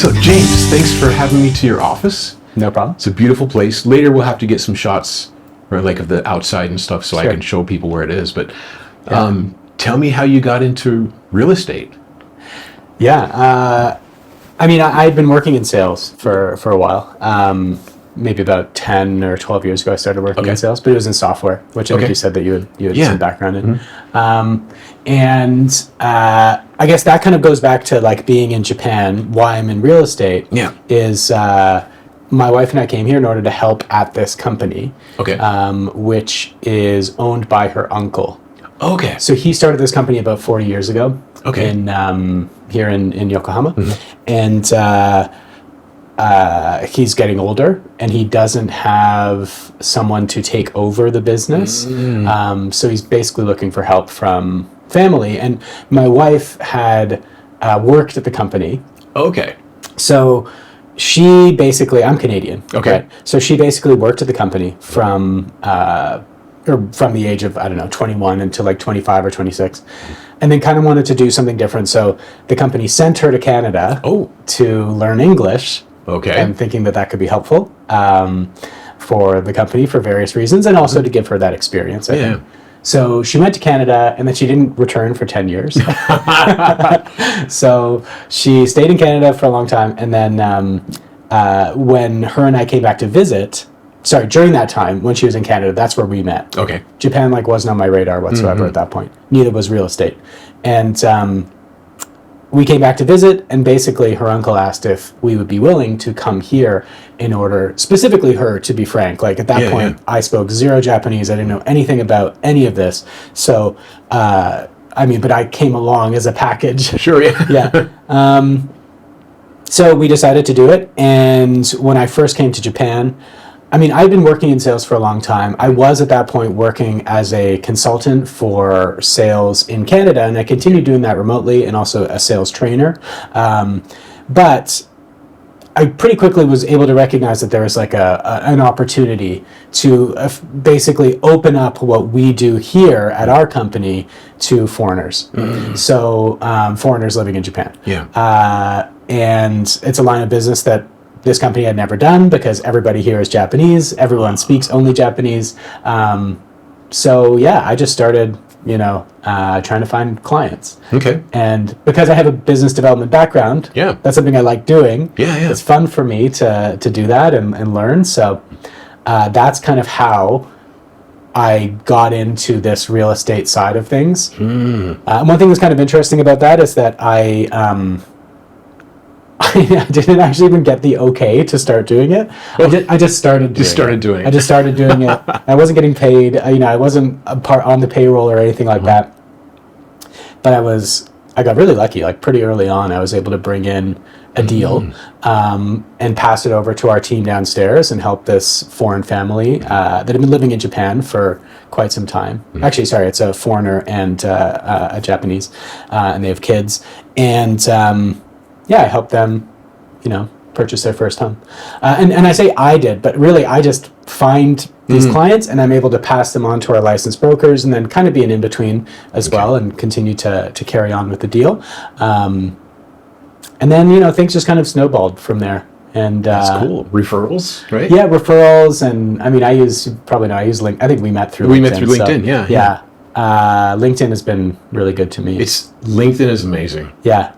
So James, thanks for having me to your office. No problem. It's a beautiful place. Later we'll have to get some shots, or like of the outside and stuff, so I Sure. can show people where it is. But tell me how you got into real estate. Yeah. I'd been working in sales for a while. Maybe about 10 or 12 years ago, I started working in sales, but it was in software, which I think you said that you had some background in. I guess that kind of goes back to like being in Japan. Why I'm in real estate is my wife and I came here in order to help at this company, which is owned by her uncle. Okay. So he started this company about 40 years ago here in Yokohama. And he's getting older and he doesn't have someone to take over the business. So he's basically looking for help from family. And my wife had worked at the company. Okay. So she basically, I'm Canadian. Okay. Right? So she basically worked at the company from the age of, 21 until like 25 or 26, and then kind of wanted to do something different. So the company sent her to Canada to learn English. Okay. And thinking that could be helpful for the company for various reasons, and also to give her that experience, I think. So she went to Canada, and then she didn't return for 10 years. So she stayed in Canada for a long time, and then when her and I came back to visit, during that time, when she was in Canada, that's where we met. Okay. Japan wasn't on my radar whatsoever at that point. Neither was real estate. And we came back to visit, and basically her uncle asked if we would be willing to come here in order, specifically her, to be frank. Like at that point, I spoke zero Japanese. I didn't know anything about any of this. So, but I came along as a package. Sure, yeah. So we decided to do it. And when I first came to Japan, I'd been working in sales for a long time. I was at that point working as a consultant for sales in Canada, and I continued doing that remotely, and also a sales trainer. But I pretty quickly was able to recognize that there was like an opportunity to basically open up what we do here at our company to foreigners. So foreigners living in Japan. And it's a line of business that this company had never done because everybody here is Japanese. Everyone speaks only Japanese. I just started, trying to find clients. Okay. And because I have a business development background, that's something I like doing. It's fun for me to do that and learn. So that's kind of how I got into this real estate side of things. One thing that's kind of interesting about that is that I didn't actually even get the okay to start doing it. I just started doing it. I just started doing it. I wasn't getting paid. I wasn't a part on the payroll or anything like that. But I got really lucky. Like pretty early on, I was able to bring in a deal and pass it over to our team downstairs and help this foreign family that had been living in Japan for quite some time. Actually, sorry, it's a foreigner and a Japanese, and they have kids. And I helped them, purchase their first home. And I say I did, but really I just find these clients and I'm able to pass them on to our licensed brokers and then kind of be an in-between as well and continue to carry on with the deal. And then, things just kind of snowballed from there. And that's cool. Referrals, right? Yeah, referrals. And I use LinkedIn. I think we met through LinkedIn. We met through LinkedIn, yeah. LinkedIn has been really good to me. LinkedIn is amazing. Yeah.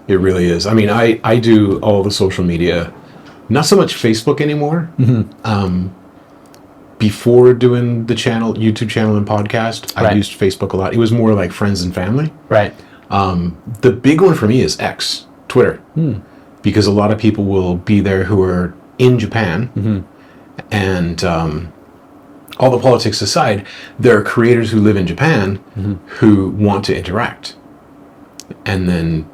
It really is. I do all the social media, not so much Facebook anymore. Before doing the YouTube channel and podcast, I used Facebook a lot. It was more like friends and family. Right. The big one for me is X, Twitter, because a lot of people will be there who are in Japan, and all the politics aside, there are creators who live in Japan who want to interact, and then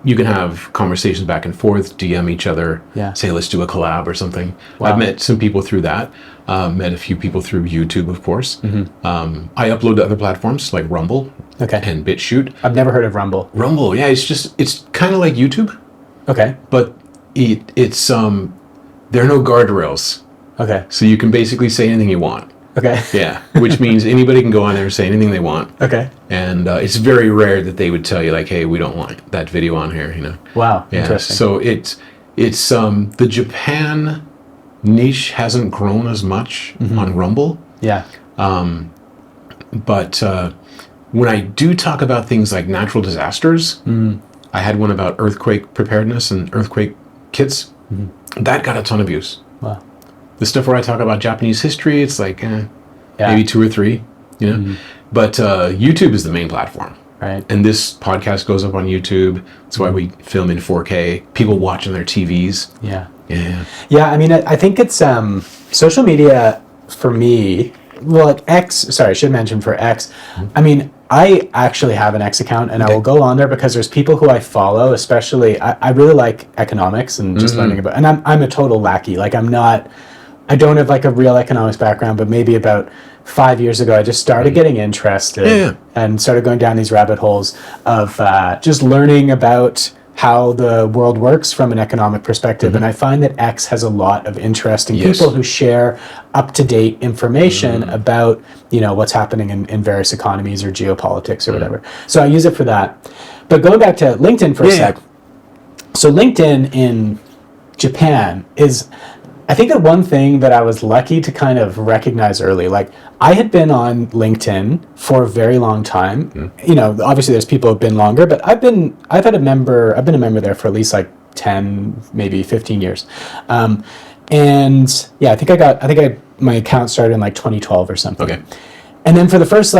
you can have conversations back and forth, DM each other, say, let's do a collab or something. Wow. I've met some people through that, met a few people through YouTube, of course. I upload to other platforms like Rumble and BitChute. I've never heard of Rumble. Rumble, it's kind of like YouTube. Okay. But it's there are no guardrails. Okay. So you can basically say anything you want. Okay. Yeah, which means anybody can go on there and say anything they want. Okay. And it's very rare that they would tell you like, "Hey, we don't want that video on here." Wow. Yeah. Interesting. So it's the Japan niche hasn't grown as much on Rumble. Yeah. But when I do talk about things like natural disasters, I had one about earthquake preparedness and earthquake kits. That got a ton of views. Wow. The stuff where I talk about Japanese history, it's like maybe 2 or 3, But YouTube is the main platform. Right. And this podcast goes up on YouTube. That's why we film in 4K. People watch on their TVs. Yeah. Yeah. Yeah, I mean, I think it's social media for me. Well, like X, sorry, I should mention for X. I mean, I actually have an X account, and I will go on there because there's people who I follow, especially, I really like economics and just learning about, and I'm a total lackey. Like, I don't have like a real economics background, but maybe about 5 years ago, I just started getting interested and started going down these rabbit holes of just learning about how the world works from an economic perspective. And I find that X has a lot of interesting people who share up-to-date information about, what's happening in various economies or geopolitics or whatever. So I use it for that. But going back to LinkedIn for a sec. So LinkedIn in Japan is, I think, the one thing that I was lucky to kind of recognize early. Like, I had been on LinkedIn for a very long time. Obviously there's people who've been longer, but I've been a member there for at least like 10, maybe 15 years. And yeah, I think my account started in like 2012 or something. Okay. And then for the first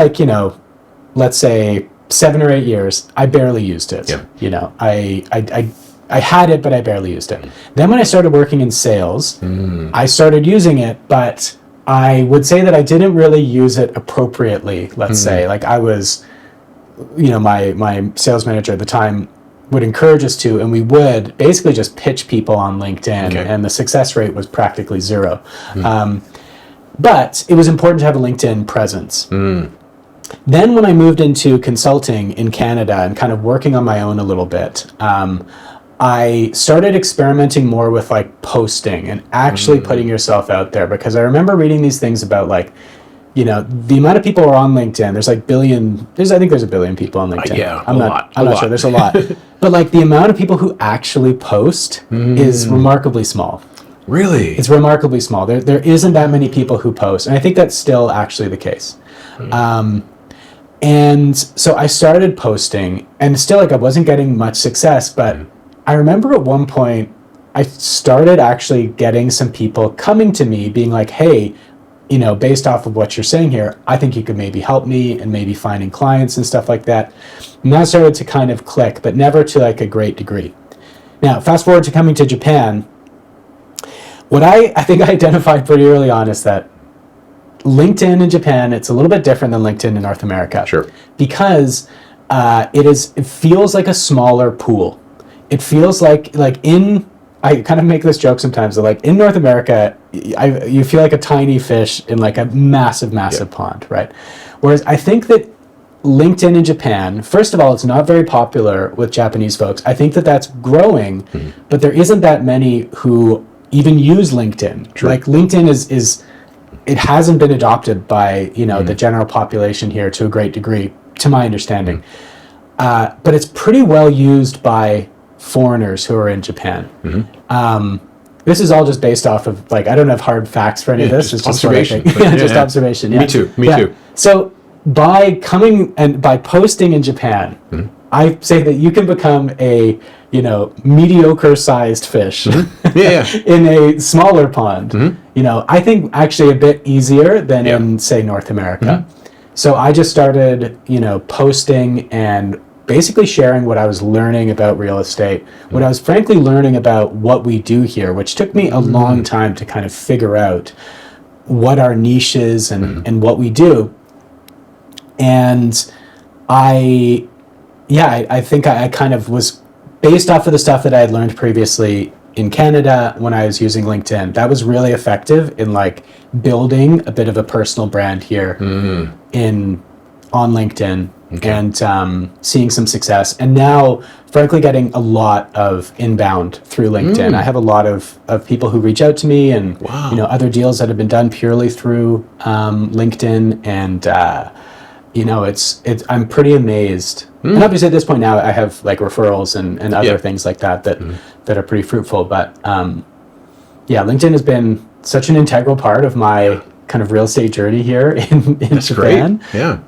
let's say 7 or 8 years, I barely used it. Yeah. I had it, but I barely used it. Then when I started working in sales, I started using it, but I would say that I didn't really use it appropriately, let's say. Like, I was, my sales manager at the time would encourage us to, and we would basically just pitch people on LinkedIn, and the success rate was practically 0. But it was important to have a LinkedIn presence. Then when I moved into consulting in Canada and kind of working on my own a little bit, I started experimenting more with like posting and actually putting yourself out there, because I remember reading these things about like, the amount of people who are on LinkedIn. There's like I think there's a billion people on LinkedIn. I'm not sure. There's a lot. But like the amount of people who actually post is remarkably small. Really? It's remarkably small. There isn't that many people who post. And I think that's still actually the case. And so I started posting, and still like I wasn't getting much success, but I remember at one point I started actually getting some people coming to me being like, hey, based off of what you're saying here, I think you could maybe help me, and maybe finding clients and stuff like that. And that started to kind of click, but never to like a great degree. Now, fast forward to coming to Japan, what I think I identified pretty early on is that LinkedIn in Japan, it's a little bit different than LinkedIn in North America. Sure. Because it feels like a smaller pool. It feels like I kind of make this joke sometimes that like in North America, you feel like a tiny fish in like a massive pond, right? Whereas I think that LinkedIn in Japan, first of all, it's not very popular with Japanese folks. I think that that's growing, but there isn't that many who even use LinkedIn. True. Like LinkedIn is it hasn't been adopted by the general population here to a great degree, to my understanding. But it's pretty well used by foreigners who are in Japan. This is all just based off of like, I don't have hard facts for any of this. It's just observation. Just observation. Me too. So by coming and by posting in Japan, I say that you can become a mediocre sized fish in a smaller pond. I think actually a bit easier than in say North America. So I just started posting and basically sharing what I was learning about real estate, what I was frankly learning about what we do here, which took me a long time to kind of figure out what our niche is and what we do. And I think I kind of was based off of the stuff that I had learned previously in Canada when I was using LinkedIn. That was really effective in like building a bit of a personal brand here on LinkedIn. and seeing some success. And now, frankly, getting a lot of inbound through LinkedIn. I have a lot of people who reach out to me, and other deals that have been done purely through LinkedIn. And it's I'm pretty amazed. And obviously at this point now, I have like referrals and other things like that are pretty fruitful. But LinkedIn has been such an integral part of my kind of real estate journey here in That's Japan. Great. Yeah.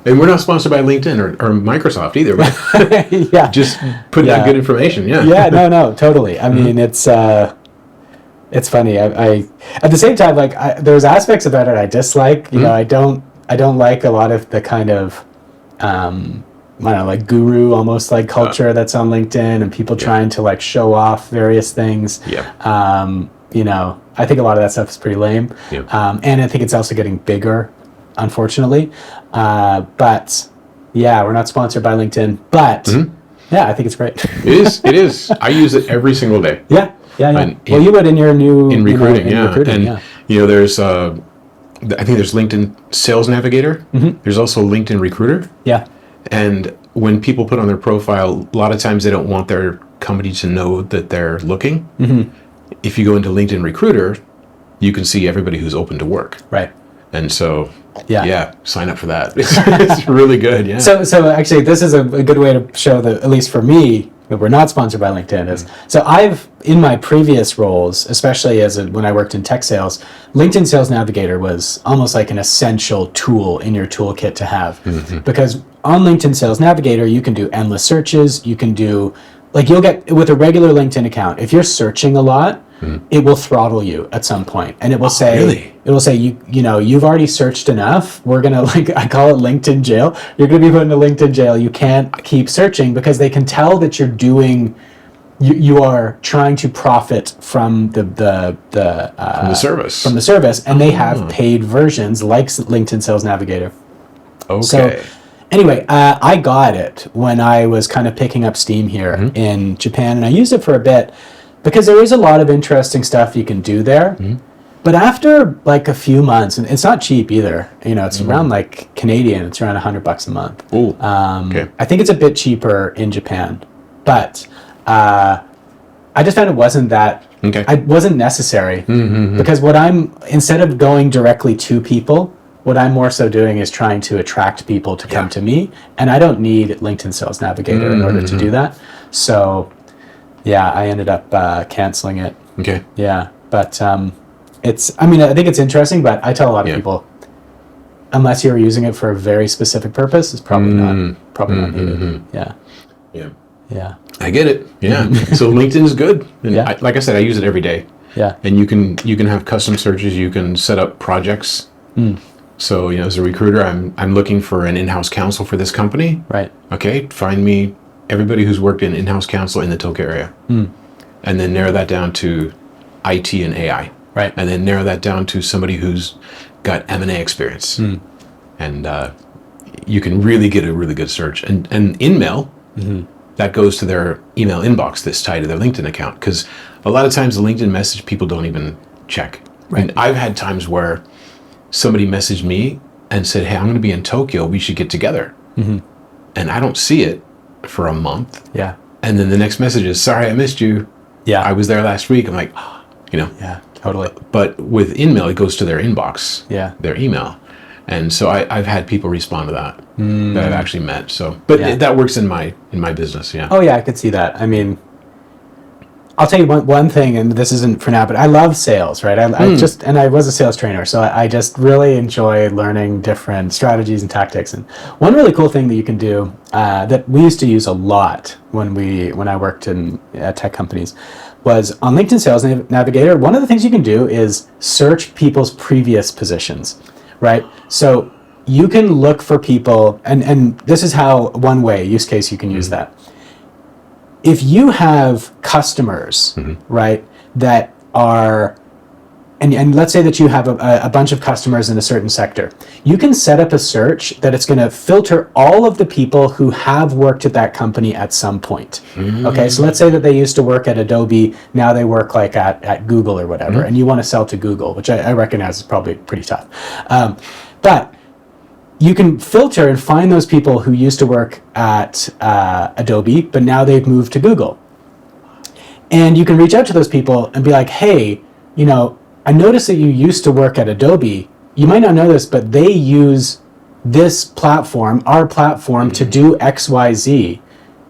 And we're not sponsored by LinkedIn or Microsoft either, but just putting out good information. Yeah. Yeah, no, totally. I mean, it's funny. I at the same time, like there's aspects about it I dislike. You know, I don't like a lot of the kind of I don't know, like guru almost like culture that's on LinkedIn, and people trying to like show off various things. Yeah. I think a lot of that stuff is pretty lame. Yeah. And I think it's also getting bigger, unfortunately. But we're not sponsored by LinkedIn, but I think it's great. It is. I use it every single day. Yeah. Well, you would in your new... In recruiting, there's, I think there's LinkedIn Sales Navigator. There's also LinkedIn Recruiter. Yeah. And when people put on their profile, a lot of times they don't want their company to know that they're looking. If you go into LinkedIn Recruiter, you can see everybody who's open to work. Right. And so, sign up for that. It's really good. Yeah. So actually, this is a good way to show that, at least for me, that we're not sponsored by LinkedIn. So I've, in my previous roles, especially when I worked in tech sales, LinkedIn Sales Navigator was almost like an essential tool in your toolkit to have. Because on LinkedIn Sales Navigator, you can do endless searches. You can do, like, you'll get, with a regular LinkedIn account, if you're searching a lot, it will throttle you at some point, and it will say, you've already searched enough. We're gonna, like, I call it LinkedIn jail. You're gonna be put into LinkedIn jail. You can't keep searching because they can tell that you're doing, you are trying to profit from the service, and they have paid versions like LinkedIn Sales Navigator. Okay. So, anyway, I got it when I was kind of picking up steam here in Japan, and I used it for a bit because there is a lot of interesting stuff you can do there. But after like a few months, and it's not cheap either, it's around like Canadian, it's around $100 a month. Ooh, okay. I think it's a bit cheaper in Japan, but I just found it wasn't necessary because instead of going directly to people, what I'm more so doing is trying to attract people to come to me, and I don't need LinkedIn Sales Navigator in order to do that. So, I ended up canceling it. Okay. Yeah, but I think it's interesting, but I tell a lot of people, unless you're using it for a very specific purpose, it's probably not needed. Yeah. Yeah. Yeah. I get it. Yeah. So LinkedIn is good. And like I said, I use it every day. Yeah. And you can have custom searches. You can set up projects. So, as a recruiter, I'm looking for an in-house counsel for this company. Right. Okay. Find me everybody who's worked in in-house counsel in the Tokyo area. And then narrow that down to IT and AI. Right. And then narrow that down to somebody who's got M&A experience. And you can really get a really good search. And InMail, that goes to their email inbox that's tied to their LinkedIn account. Because a lot of times the LinkedIn message people don't even check. Right. And I've had times where somebody messaged me and said, hey, I'm going to be in Tokyo. We should get together. And I don't see it for a month. Yeah. And then the next message is, sorry, I missed you. Yeah. I was there last week. I'm like, Yeah, totally. But with InMail, it goes to their inbox. Yeah. Their email. And so I've had people respond to that I've actually met. So, but that works in my business. Yeah. Oh yeah, I could see that. I mean, I'll tell you one thing, and this isn't for now, but I love sales, right? I was a sales trainer, so I just really enjoy learning different strategies and tactics. And one really cool thing that you can do that we used to use a lot when I worked in tech companies was on LinkedIn Sales Navigator. One of the things you can do is search people's previous positions, right? So you can look for people, and this is how one way use case you can use that. If you have customers, right, that are, and let's say that you have a bunch of customers in a certain sector, you can set up a search that it's going to filter all of the people who have worked at that company at some point. Okay, so let's say that they used to work at Adobe, now they work like at Google or whatever, and you want to sell to Google, which I recognize is probably pretty tough. But you can filter and find those people who used to work at Adobe, but now they've moved to Google. And you can reach out to those people and be like, hey, I noticed that you used to work at Adobe. You might not know this, but they use this platform, our platform, to do X, Y, Z.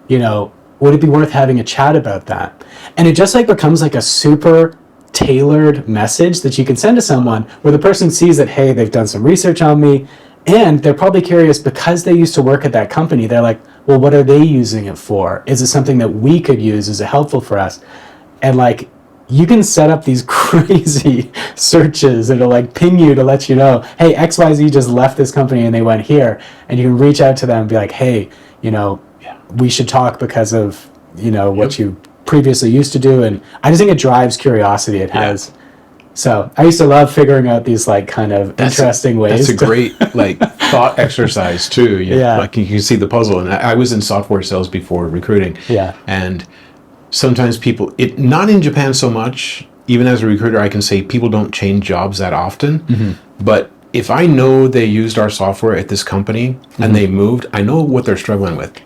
Would it be worth having a chat about that? And it just becomes a super tailored message that you can send to someone where the person sees that, hey, they've done some research on me, and they're probably curious because they used to work at that company. They're like, well, what are they using it for? Is it something that we could use? Is it helpful for us? And you can set up these crazy searches that'll ping you to let you know, hey, XYZ just left this company and they went here. And you can reach out to them and be like, hey, we should talk because of, what you previously used to do. And I just think it drives curiosity. It has. So I used to love figuring out these kind of interesting ways. That's a great thought exercise too. You can see the puzzle. And I was in software sales before recruiting. Yeah. And sometimes people, not in Japan so much, even as a recruiter, I can say people don't change jobs that often. Mm-hmm. But if I know they used our software at this company and they moved, I know what they're struggling with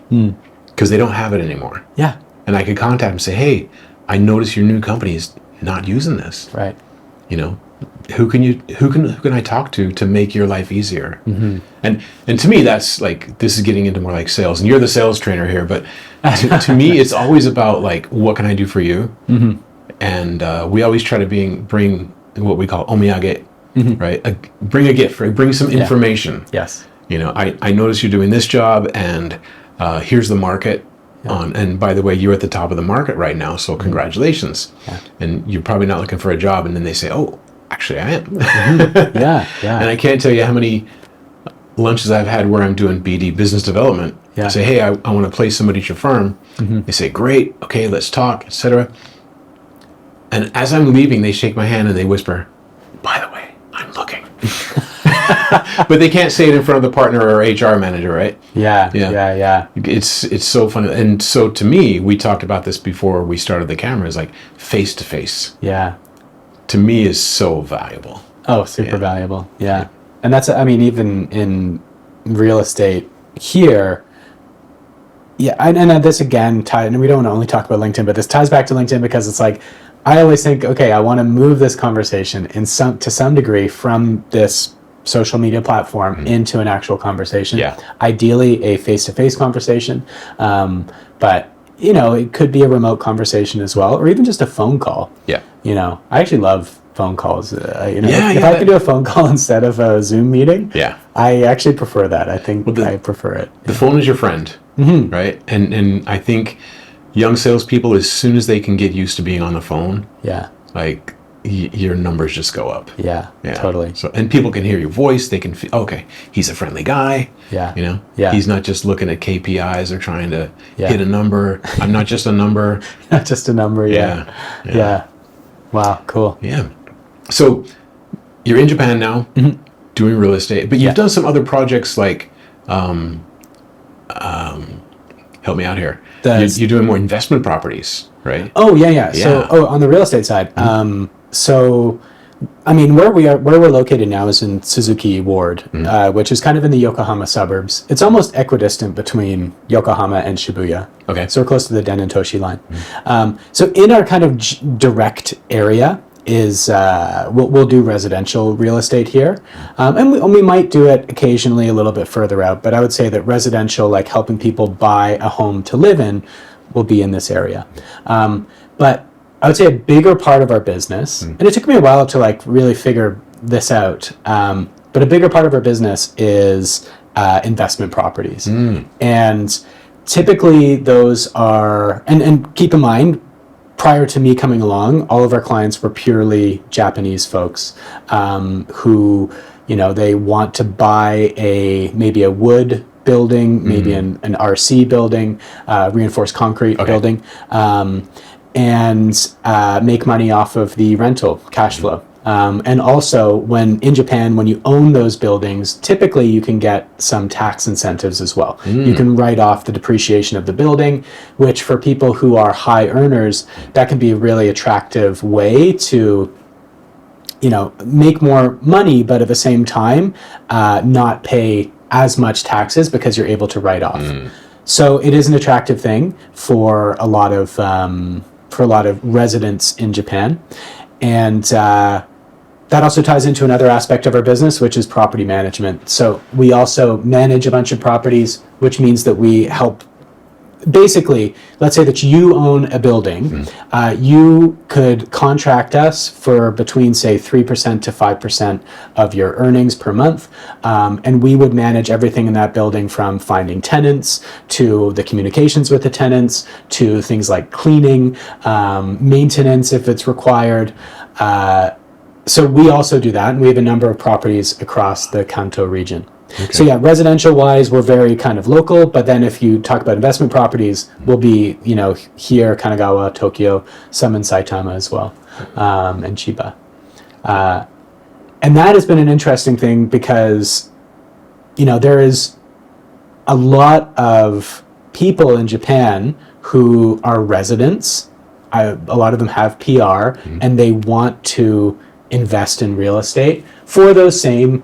because they don't have it anymore. Yeah. And I could contact them and say, hey, I noticed your new company is not using this. Right. Who can I talk to make your life easier? Mm-hmm. And to me, that's this is getting into more sales, and you're the sales trainer here, but to me, it's always about what can I do for you? Mm-hmm. And we always try to bring what we call omiyage, right? Bring a gift, right? Bring some information. Yes. I noticed you're doing this job, and here's the market. And by the way, you're at the top of the market right now, so congratulations. Yeah. And you're probably not looking for a job, and then they say, oh, actually I am. Yeah. And I can't tell you how many lunches I've had where I'm doing BD, business development. I say, hey, I want to place somebody at your firm. Mm-hmm. They say, great, okay, let's talk, etc. And as I'm leaving, they shake my hand and they whisper, by the way, I'm looking. But they can't say it in front of the partner or HR manager, right? Yeah. It's so funny. And so to me, we talked about this before we started the cameras, face to face. Yeah. To me is so valuable. Oh, super valuable. Yeah. And that's, even in real estate here, and this again, and we don't want to only talk about LinkedIn, but this ties back to LinkedIn because it's I always think, okay, I want to move this conversation to some degree from this social media platform into an actual conversation. Yeah. Ideally, a face-to-face conversation, but it could be a remote conversation as well, or even just a phone call. Yeah. I actually love phone calls. If I could do a phone call instead of a Zoom meeting, I actually prefer that. I think I prefer it. The phone is your friend, right? And I think young salespeople, as soon as they can get used to being on the phone, your numbers just go up. Yeah, totally. So, and people can hear your voice. They can feel, okay, he's a friendly guy. Yeah. He's not just looking at KPIs or trying to hit a number. I'm not just a number. Not just a number. Yeah. Wow. Cool. Yeah. So you're in Japan now, doing real estate, but you've done some other projects help me out here. You're doing more investment properties, right? Oh, yeah. So, on the real estate side, where we're located now is in Suzuki Ward, which is kind of in the Yokohama suburbs. It's almost equidistant between Yokohama and Shibuya. Okay. So we're close to the Den-en-toshi line. So in our kind of direct area is we'll do residential real estate here, and we might do it occasionally a little bit further out. But I would say that residential, helping people buy a home to live in, will be in this area. But I would say a bigger part of our business, and it took me a while to really figure this out, but a bigger part of our business is investment properties. And typically those are, and keep in mind, prior to me coming along, all of our clients were purely Japanese folks who, they want to buy maybe a wood building, maybe an RC building, reinforced concrete building, and make money off of the rental cash flow. And also, in Japan, when you own those buildings, typically you can get some tax incentives as well. You can write off the depreciation of the building, which for people who are high earners, that can be a really attractive way to, make more money, but at the same time, not pay as much taxes because you're able to write off. So it is an attractive thing for a lot of residents in Japan, and that also ties into another aspect of our business, which is property management. So we also manage a bunch of properties, which means that we help. Basically, let's say that you own a building. You could contract us for between, say, 3% to 5% of your earnings per month. And we would manage everything in that building, from finding tenants to the communications with the tenants to things like cleaning, maintenance if it's required. So we also do that, and we have a number of properties across the Kanto region. Okay. So yeah, residential-wise, we're very kind of local, but then if you talk about investment properties, we'll be, here, Kanagawa, Tokyo, some in Saitama as well, and Chiba. And that has been an interesting thing because, there is a lot of people in Japan who are residents. A lot of them have PR, and they want to invest in real estate for those same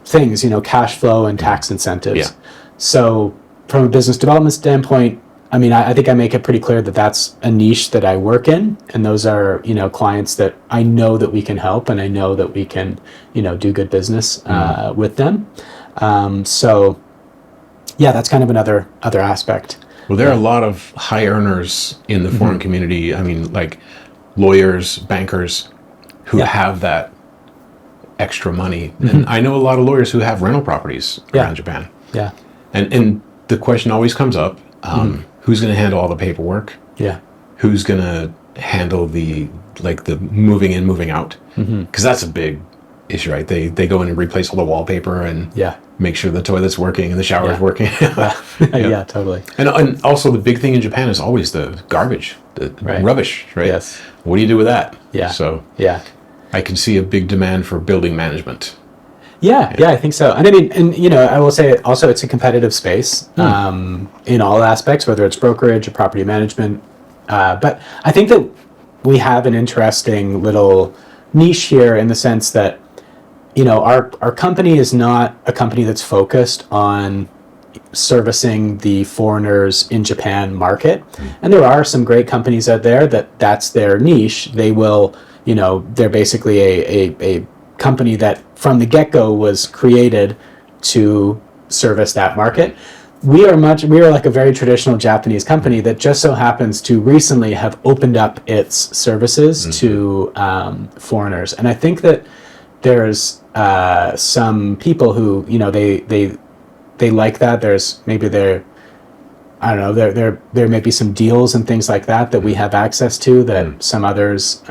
things, cash flow and tax incentives. Yeah. So from a business development standpoint, I think I make it pretty clear that that's a niche that I work in, and those are, clients that I know that we can help, and I know that we can, do good business with them. So yeah, that's kind of another aspect. Well, there are a lot of high earners in the foreign community. Like lawyers, bankers who have that extra money. And I know a lot of lawyers who have rental properties around Japan. Yeah. And the question always comes up, who's going to handle all the paperwork? Yeah. Who's going to handle the moving in, moving out? Because that's a big issue, right? They go in and replace all the wallpaper and make sure the toilet's working and the shower's working. Yeah, totally. And also the big thing in Japan is always the garbage, the rubbish, right? Yes. What do you do with that? Yeah. So yeah. I can see a big demand for building management. Yeah, I think so. And I will say also it's a competitive space in all aspects, whether it's brokerage or property management. But I think that we have an interesting little niche here in the sense that, our company is not a company that's focused on servicing the foreigners in Japan market. And there are some great companies out there that's their niche. They will, they're basically a company that from the get-go was created to service that market. We are like a very traditional Japanese company that just so happens to recently have opened up its services to foreigners. And I think that there's some people who, they like that. There's maybe there may be some deals and things like that we have access to that some others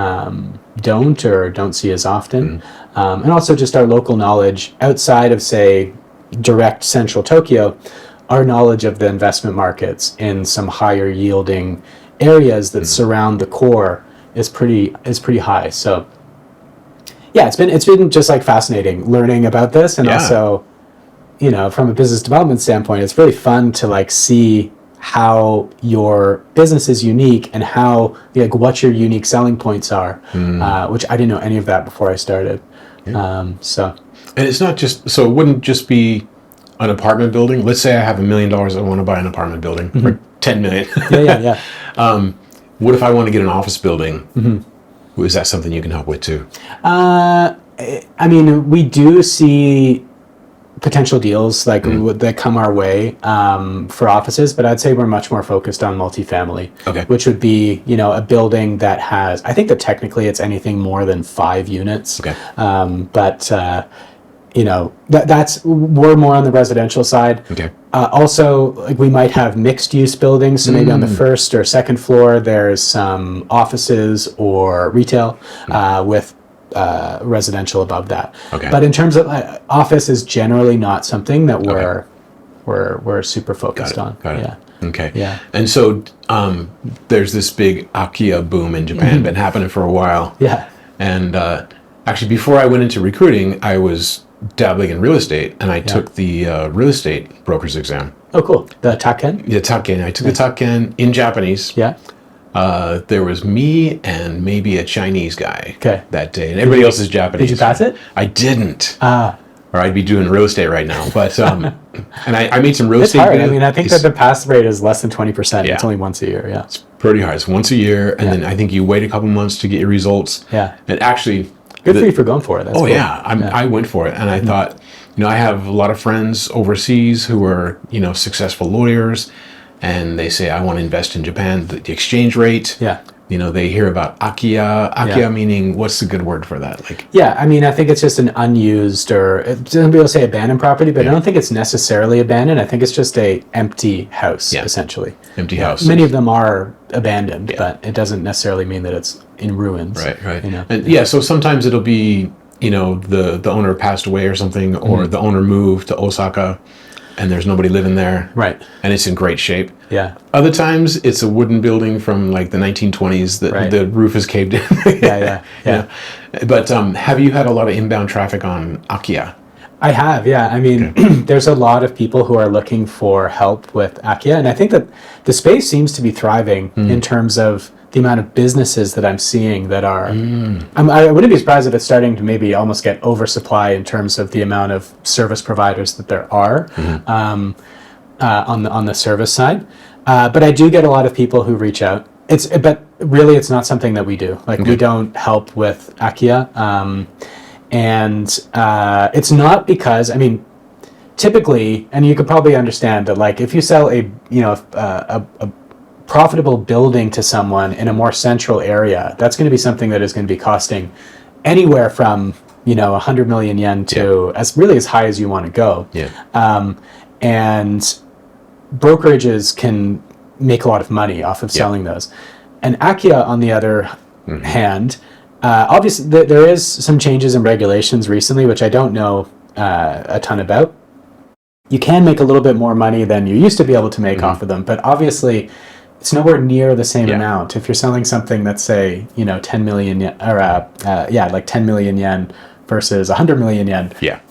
don't see as often. And also just our local knowledge outside of, say, direct central Tokyo, our knowledge of the investment markets in some higher yielding areas that surround the core is pretty high. So yeah, it's been just like fascinating learning about this, and also, from a business development standpoint, it's really fun to like see how your business is unique and how what your unique selling points are, which I didn't know any of that before I started. And it's not just, so it wouldn't just be an apartment building. Let's say I have $1 million, I want to buy an apartment building, or 10 million. Yeah. What if I want to get an office building? Is that something you can help with too? We do see potential deals that come our way for offices, but I'd say we're much more focused on multifamily, which would be, a building that has, I think that technically it's anything more than 5 units. That's, we're more on the residential side. Also, we might have mixed use buildings, so maybe on the first or second floor there's some offices or retail with residential above that. But in terms of office is generally not something that we're super focused on. Got it. Okay. Yeah. And so there's this big Akiya boom in Japan, been happening for a while. Yeah. And actually, before I went into recruiting, I was dabbling in real estate, and I took the real estate broker's exam. Oh, cool. The Takken? Yeah, Takken. I took the Takken in Japanese. Yeah. There was me and maybe a Chinese guy that day, and everybody else is Japanese. Did you pass it? I didn't. or I'd be doing real estate right now. But and I made some real estate. Hard. I mean, I think that the pass rate is less than 20%. Yeah. It's only once a year. Yeah, it's pretty hard. It's once a year, and then I think you wait a couple months to get your results. Yeah, and actually, good for you for going for it. That's cool. I went for it, and I thought, I have a lot of friends overseas who are successful lawyers, and they say I want to invest in Japan. The exchange rate. Yeah. They hear about Akiya meaning, what's the good word for that? I mean, I think it's just an unused, or some people say abandoned property, but I don't think it's necessarily abandoned. I think it's just a empty house, essentially. Empty house. Many of them are abandoned, but it doesn't necessarily mean that it's in ruins. Right. And so sometimes it'll be, the owner passed away or something, or the owner moved to Osaka, and there's nobody living there. Right. And it's in great shape. Yeah. Other times it's a wooden building from the 1920s that the roof is caved in. Yeah. But have you had a lot of inbound traffic on Akiya? I have, yeah. I mean, there's a lot of people who are looking for help with Akiya, and I think that the space seems to be thriving in terms of the amount of businesses that I'm seeing that are. I wouldn't be surprised if it's starting to maybe almost get oversupply in terms of the amount of service providers that there are on the service side. But I do get a lot of people who reach out. But really, it's not something that we do. We don't help with Akiya. And it's not because, I mean, typically, and you could probably understand that, if you sell a profitable building to someone in a more central area, that's going to be something that is going to be costing anywhere from 100 million yen to as high as you want to go. And brokerages can make a lot of money off of selling those. And Akiya, on the other hand, obviously there is some changes in regulations recently, which I don't know a ton about. You can make a little bit more money than you used to be able to make off of them, but obviously it's nowhere near the same amount. If you're selling something that's, say, 10 million yen, or 10 million yen versus 100 million yen. Yeah.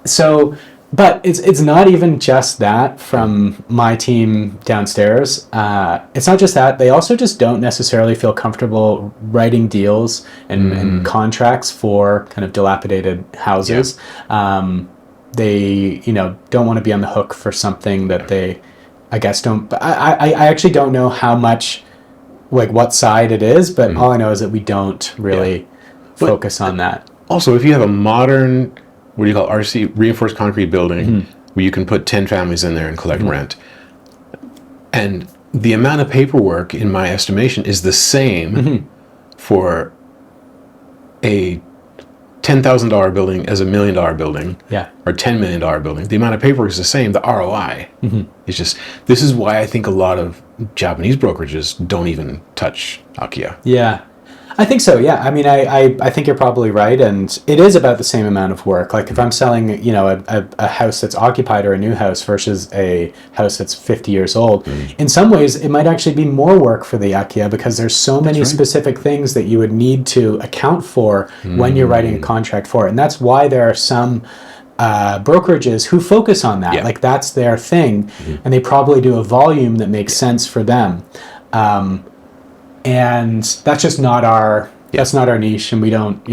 So, but it's not even just that from my team downstairs. It's not just that. They also just don't necessarily feel comfortable writing deals and contracts for kind of dilapidated houses. They, don't want to be on the hook for something that they, I guess, don't. I actually don't know how much, what side it is, but all I know is that we don't really focus on that. Also, if you have a modern, what do you call it, RC, reinforced concrete building, where you can put 10 families in there and collect rent, and the amount of paperwork, in my estimation, is the same for a $10,000 building as a $1 million building, or $10 million building. The amount of paperwork is the same. The ROI is just. This is why I think a lot of Japanese brokerages don't even touch Akiya. Yeah, I think so. Yeah, I mean, I think you're probably right, and it is about the same amount of work. If I'm selling, a house that's occupied or a new house versus a house that's 50 years old, in some ways it might actually be more work for the Akiya because there's so many specific things that you would need to account for when you're writing a contract for it, and that's why there are some brokerages who focus on that. That's their thing, and they probably do a volume that makes sense for them. And that's just not our niche, and we don't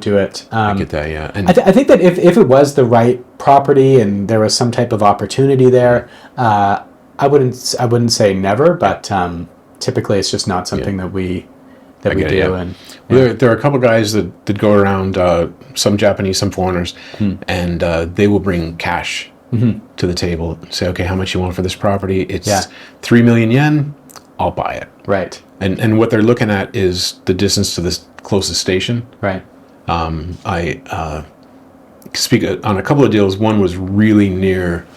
do it. I get that, yeah. And I think that if it was the right property and there was some type of opportunity there, I wouldn't say never, but typically it's just not something that we do. Yeah. And there are a couple of guys that go around, some Japanese, some foreigners, and they will bring cash to the table and say, okay, how much you want for this property? It's 3 million yen. I'll buy it. Right. And what they're looking at is the distance to the closest station. Right. I speak on a couple of deals. One was really near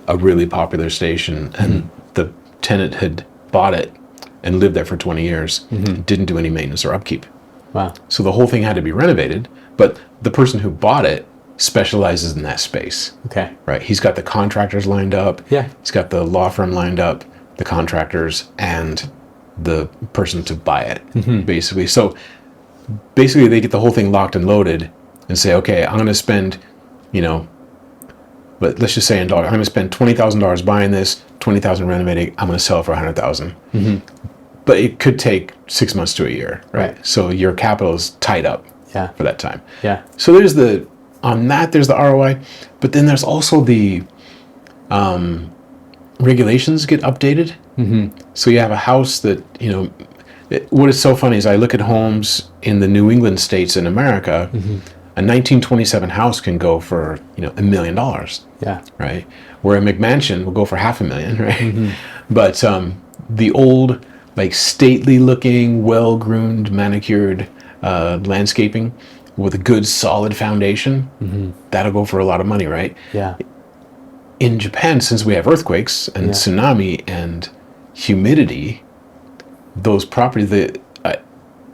a really popular station, and the tenant had bought it and lived there for 20 years, didn't do any maintenance or upkeep. Wow. So the whole thing had to be renovated, but the person who bought it specializes in that space. Okay. Right. He's got the contractors lined up. Yeah. He's got the law firm lined up, the contractors, and the person to buy it, basically. So basically they get the whole thing locked and loaded and say, okay, I'm going to spend, but let's just say in dollars, I'm going to spend $20,000 buying this, $20,000 renovating, I'm going to sell it for $100,000. But it could take 6 months to a year, right? So your capital is tied up for that time. Yeah. So there's the on that, there's the ROI, but then there's also the regulations get updated. So you have a house that, what is so funny is I look at homes in the New England states in America, a 1927 house can go for, $1 million. Yeah. Right. Where a McMansion will go for $500,000. Right. But the old, like stately looking, well-groomed, manicured landscaping with a good solid foundation, that'll go for a lot of money. Right. Yeah. In Japan, since we have earthquakes and tsunami and humidity, those properties, it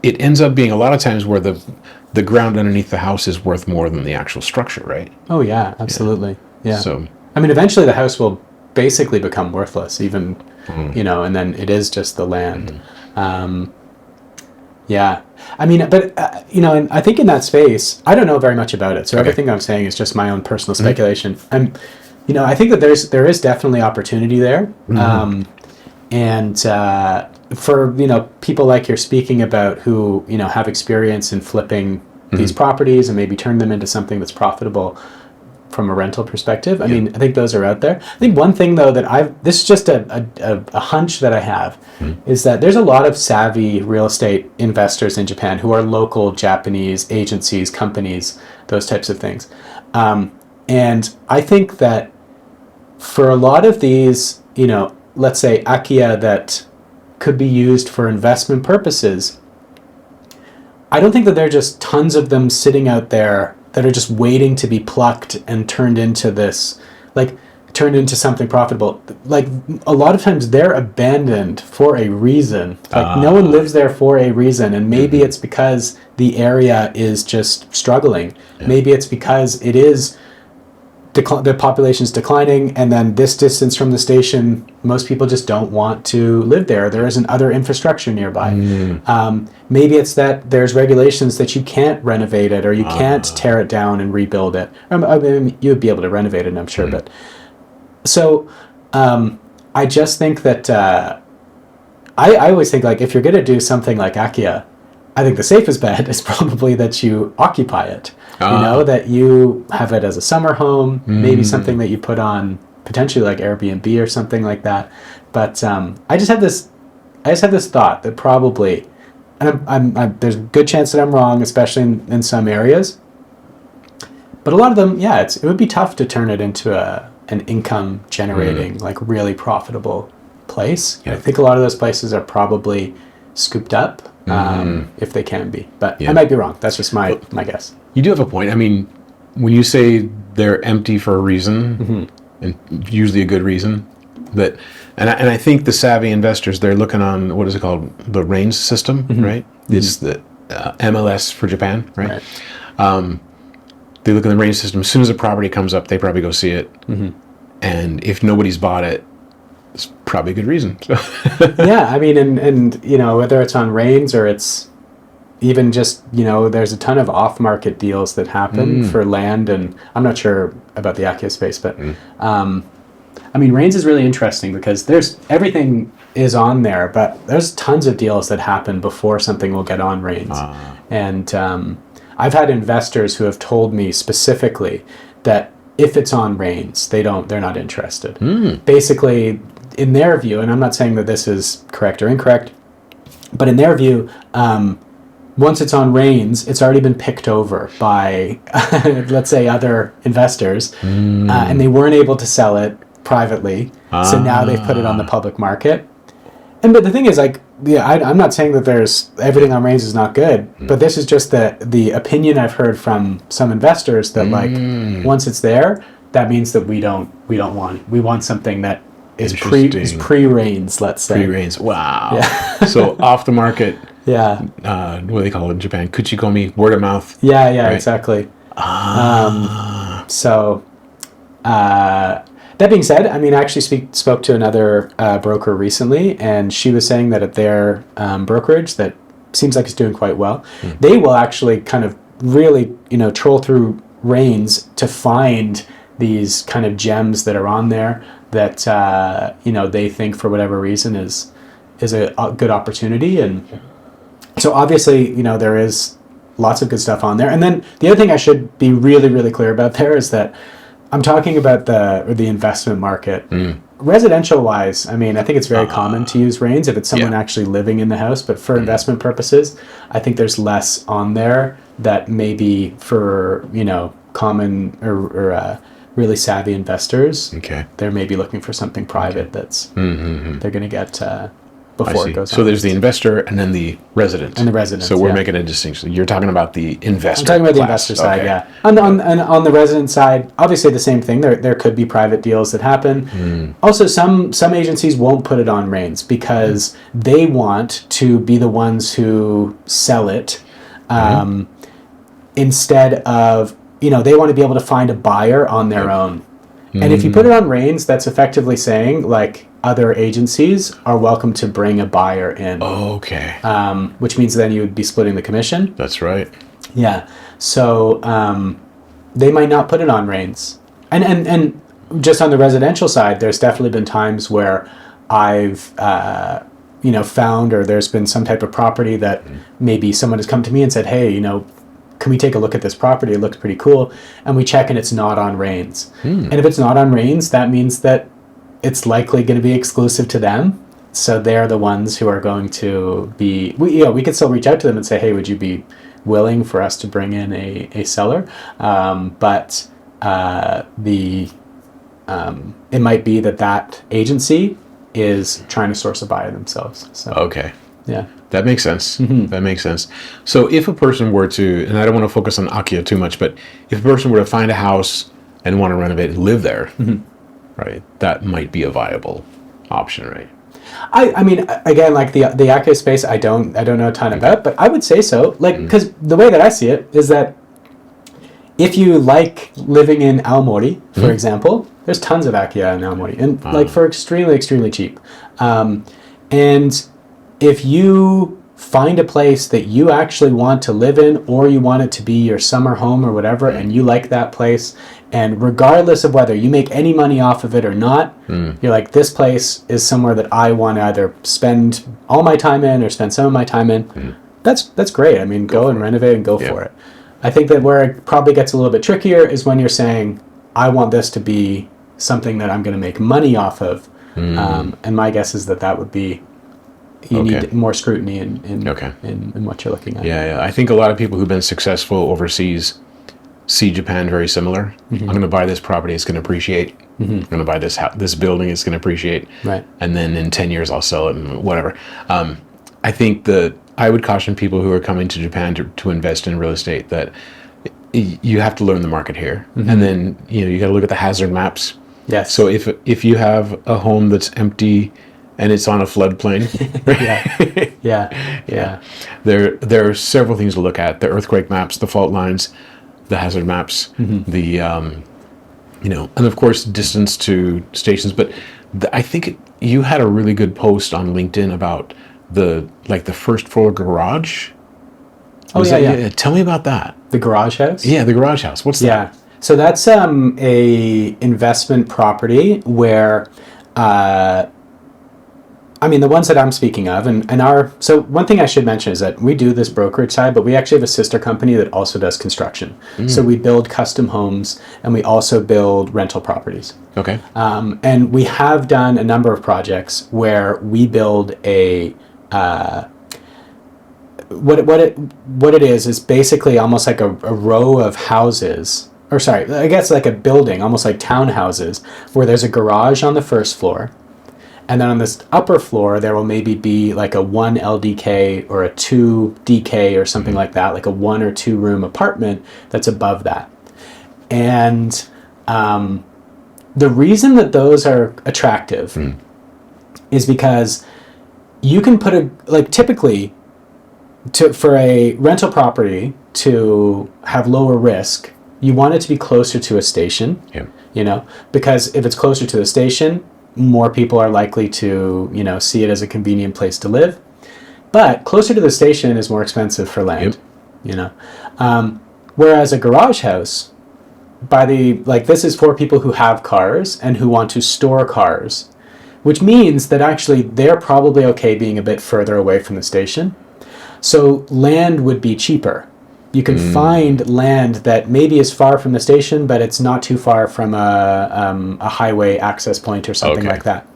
ends up being a lot of times where the ground underneath the house is worth more than the actual structure, right? Oh yeah, absolutely. Yeah. So, I mean, eventually the house will basically become worthless, even, and then it is just the land. Yeah. I mean, but, and I think in that space, I don't know very much about it. So everything I'm saying is just my own personal speculation. I think that there is definitely opportunity there. And for, people like you're speaking about who, have experience in flipping these properties and maybe turn them into something that's profitable from a rental perspective. I mean, I think those are out there. I think one thing though this is just a hunch that I have, is that there's a lot of savvy real estate investors in Japan who are local Japanese agencies, companies, those types of things. And I think that for a lot of these, let's say Akia that could be used for investment purposes, I don't think that there are just tons of them sitting out there that are just waiting to be plucked and turned into something profitable. Like a lot of times they're abandoned for a reason. Like no one lives there for a reason. And maybe it's because the area is just struggling. Yeah. Maybe it's because it is the population's declining, and then this distance from the station, most people just don't want to live there. There isn't other infrastructure nearby. Maybe it's that there's regulations that you can't renovate it, or you can't tear it down and rebuild it. I mean, you would be able to renovate it, I'm sure. But so I just think that I always think, like, if you're going to do something like Akia, I think the safest bet is probably that you occupy it. That you have it as a summer home, maybe something that you put on potentially like Airbnb or something like that. But I just have this thought that probably, and there's a good chance that I'm wrong, especially in some areas. But a lot of them, it would be tough to turn it into an income generating, like really profitable place. Yeah. I think a lot of those places are probably scooped up. If they can be, but I might be wrong. That's just my guess. You do have a point. I mean, when you say they're empty for a reason, and usually a good reason, and I think the savvy investors, they're looking on, what is it called, the range system, right? It's the MLS for Japan, right? They look at the range system. As soon as a property comes up, they probably go see it, and if nobody's bought it, it's probably a good reason. So. Yeah, I mean, and whether it's on Rains or it's even just, there's a ton of off-market deals that happen for land, and I'm not sure about the Akia space, but I mean, Rains is really interesting because everything is on there, but there's tons of deals that happen before something will get on Rains. And I've had investors who have told me specifically that if it's on Rains, they're not interested. Basically, in their view, and I'm not saying that this is correct or incorrect, but in their view, once it's on Rains, it's already been picked over by, let's say, other investors, and they weren't able to sell it privately, so now they've put it on the public market. But the thing is, like, I'm not saying that everything on Rains is not good, but this is just the opinion I've heard from some investors that once it's there, that means that we want something that is pre-Rains, let's say. Pre-Rains, wow. Yeah. So off the market. Yeah. What do they call it in Japan? Kuchikomi, word of mouth. Yeah, right? Exactly. That being said, I mean, I actually spoke to another broker recently, and she was saying that at their brokerage that seems like it's doing quite well, they will actually kind of really, troll through Rains to find these kind of gems that are on there that, they think for whatever reason is a good opportunity. And so obviously, there is lots of good stuff on there. And then the other thing I should be really, really clear about there is that I'm talking about the investment market. Residential wise, I mean, I think it's very common to use REINs if it's someone actually living in the house, but for investment purposes, I think there's less on there that maybe for, you know, common or really savvy investors, they're maybe looking for something private that's they're going to get before it goes on. So there's the investor and then the resident. And the resident. So we're making a distinction. You're talking about the investor. I'm talking about the investor side, yeah. On the resident side, obviously the same thing. There could be private deals that happen. Also, some agencies won't put it on REINs because they want to be the ones who sell it instead of, you know, they want to be able to find a buyer on their own. And if you put it on REINs, that's effectively saying, like, other agencies are welcome to bring a buyer in. Okay. Which means then you would be splitting the commission. That's right. Yeah. So they might not put it on REINs. And just on the residential side, there's definitely been times where I've you know, found, or there's been some type of property that maybe someone has come to me and said, hey, you know, can we take a look at this property? It looks pretty cool. And we check and it's not on REINs. And if it's not on REINs, that means that it's likely going to be exclusive to them. So they're the ones who are going to be, we could still reach out to them and say, hey, would you be willing for us to bring in a seller? But it might be that agency is trying to source a buyer themselves. So, okay. Yeah. That makes sense. That makes sense. So if a person were to, and I don't want to focus on Akia too much, but if a person were to find a house and want to renovate and live there, right, that might be a viable option, right? I mean, again, like the Akia space, I don't know a ton about, but I would say so. Like, because the way that I see it is that if you like living in Aomori, for example, there's tons of Akia in Aomori, and like for extremely, extremely cheap. And if you find a place that you actually want to live in, or you want it to be your summer home or whatever, and you like that place, and regardless of whether you make any money off of it or not, you're like, this place is somewhere that I want to either spend all my time in or spend some of my time in, that's great. I mean, go and renovate and go for it. I think that where it probably gets a little bit trickier is when you're saying, I want this to be something that I'm going to make money off of. And my guess is that would be, you need more scrutiny in what you're looking at. Yeah. I think a lot of people who've been successful overseas see Japan very similar. I'm going to buy this property, it's going to appreciate. I'm going to buy this building, it's going to appreciate. Right. And then in 10 years, I'll sell it and whatever. I think that I would caution people who are coming to Japan to invest in real estate that you have to learn the market here. And then, you got to look at the hazard maps. Yes. So if you have a home that's empty and it's on a floodplain, there are several things to look at: the earthquake maps, the fault lines, the hazard maps, the and of course distance to stations. But I think you had a really good post on LinkedIn about the first floor garage. Tell me about that. The garage house? Yeah, the garage house. What's that? Yeah. So that's a investment property where the ones that I'm speaking of, so one thing I should mention is that we do this brokerage side, but we actually have a sister company that also does construction. So we build custom homes and we also build rental properties. Okay. And we have done a number of projects where we build what it is basically almost like a row of houses, or sorry, I guess like a building, almost like townhouses, where there's a garage on the first floor. And then on this upper floor, there will maybe be like a 1 LDK or a 2 DK or something like that, like a 1 or 2 room apartment that's above that. And the reason that those are attractive is because you can put typically for a rental property to have lower risk, you want it to be closer to a station, because if it's closer to the station, more people are likely to, see it as a convenient place to live. But closer to the station is more expensive for land, Whereas a garage house, this is for people who have cars and who want to store cars, which means that actually they're probably okay being a bit further away from the station. So land would be cheaper. You can find land that maybe is far from the station, but it's not too far from a highway access point or something like that.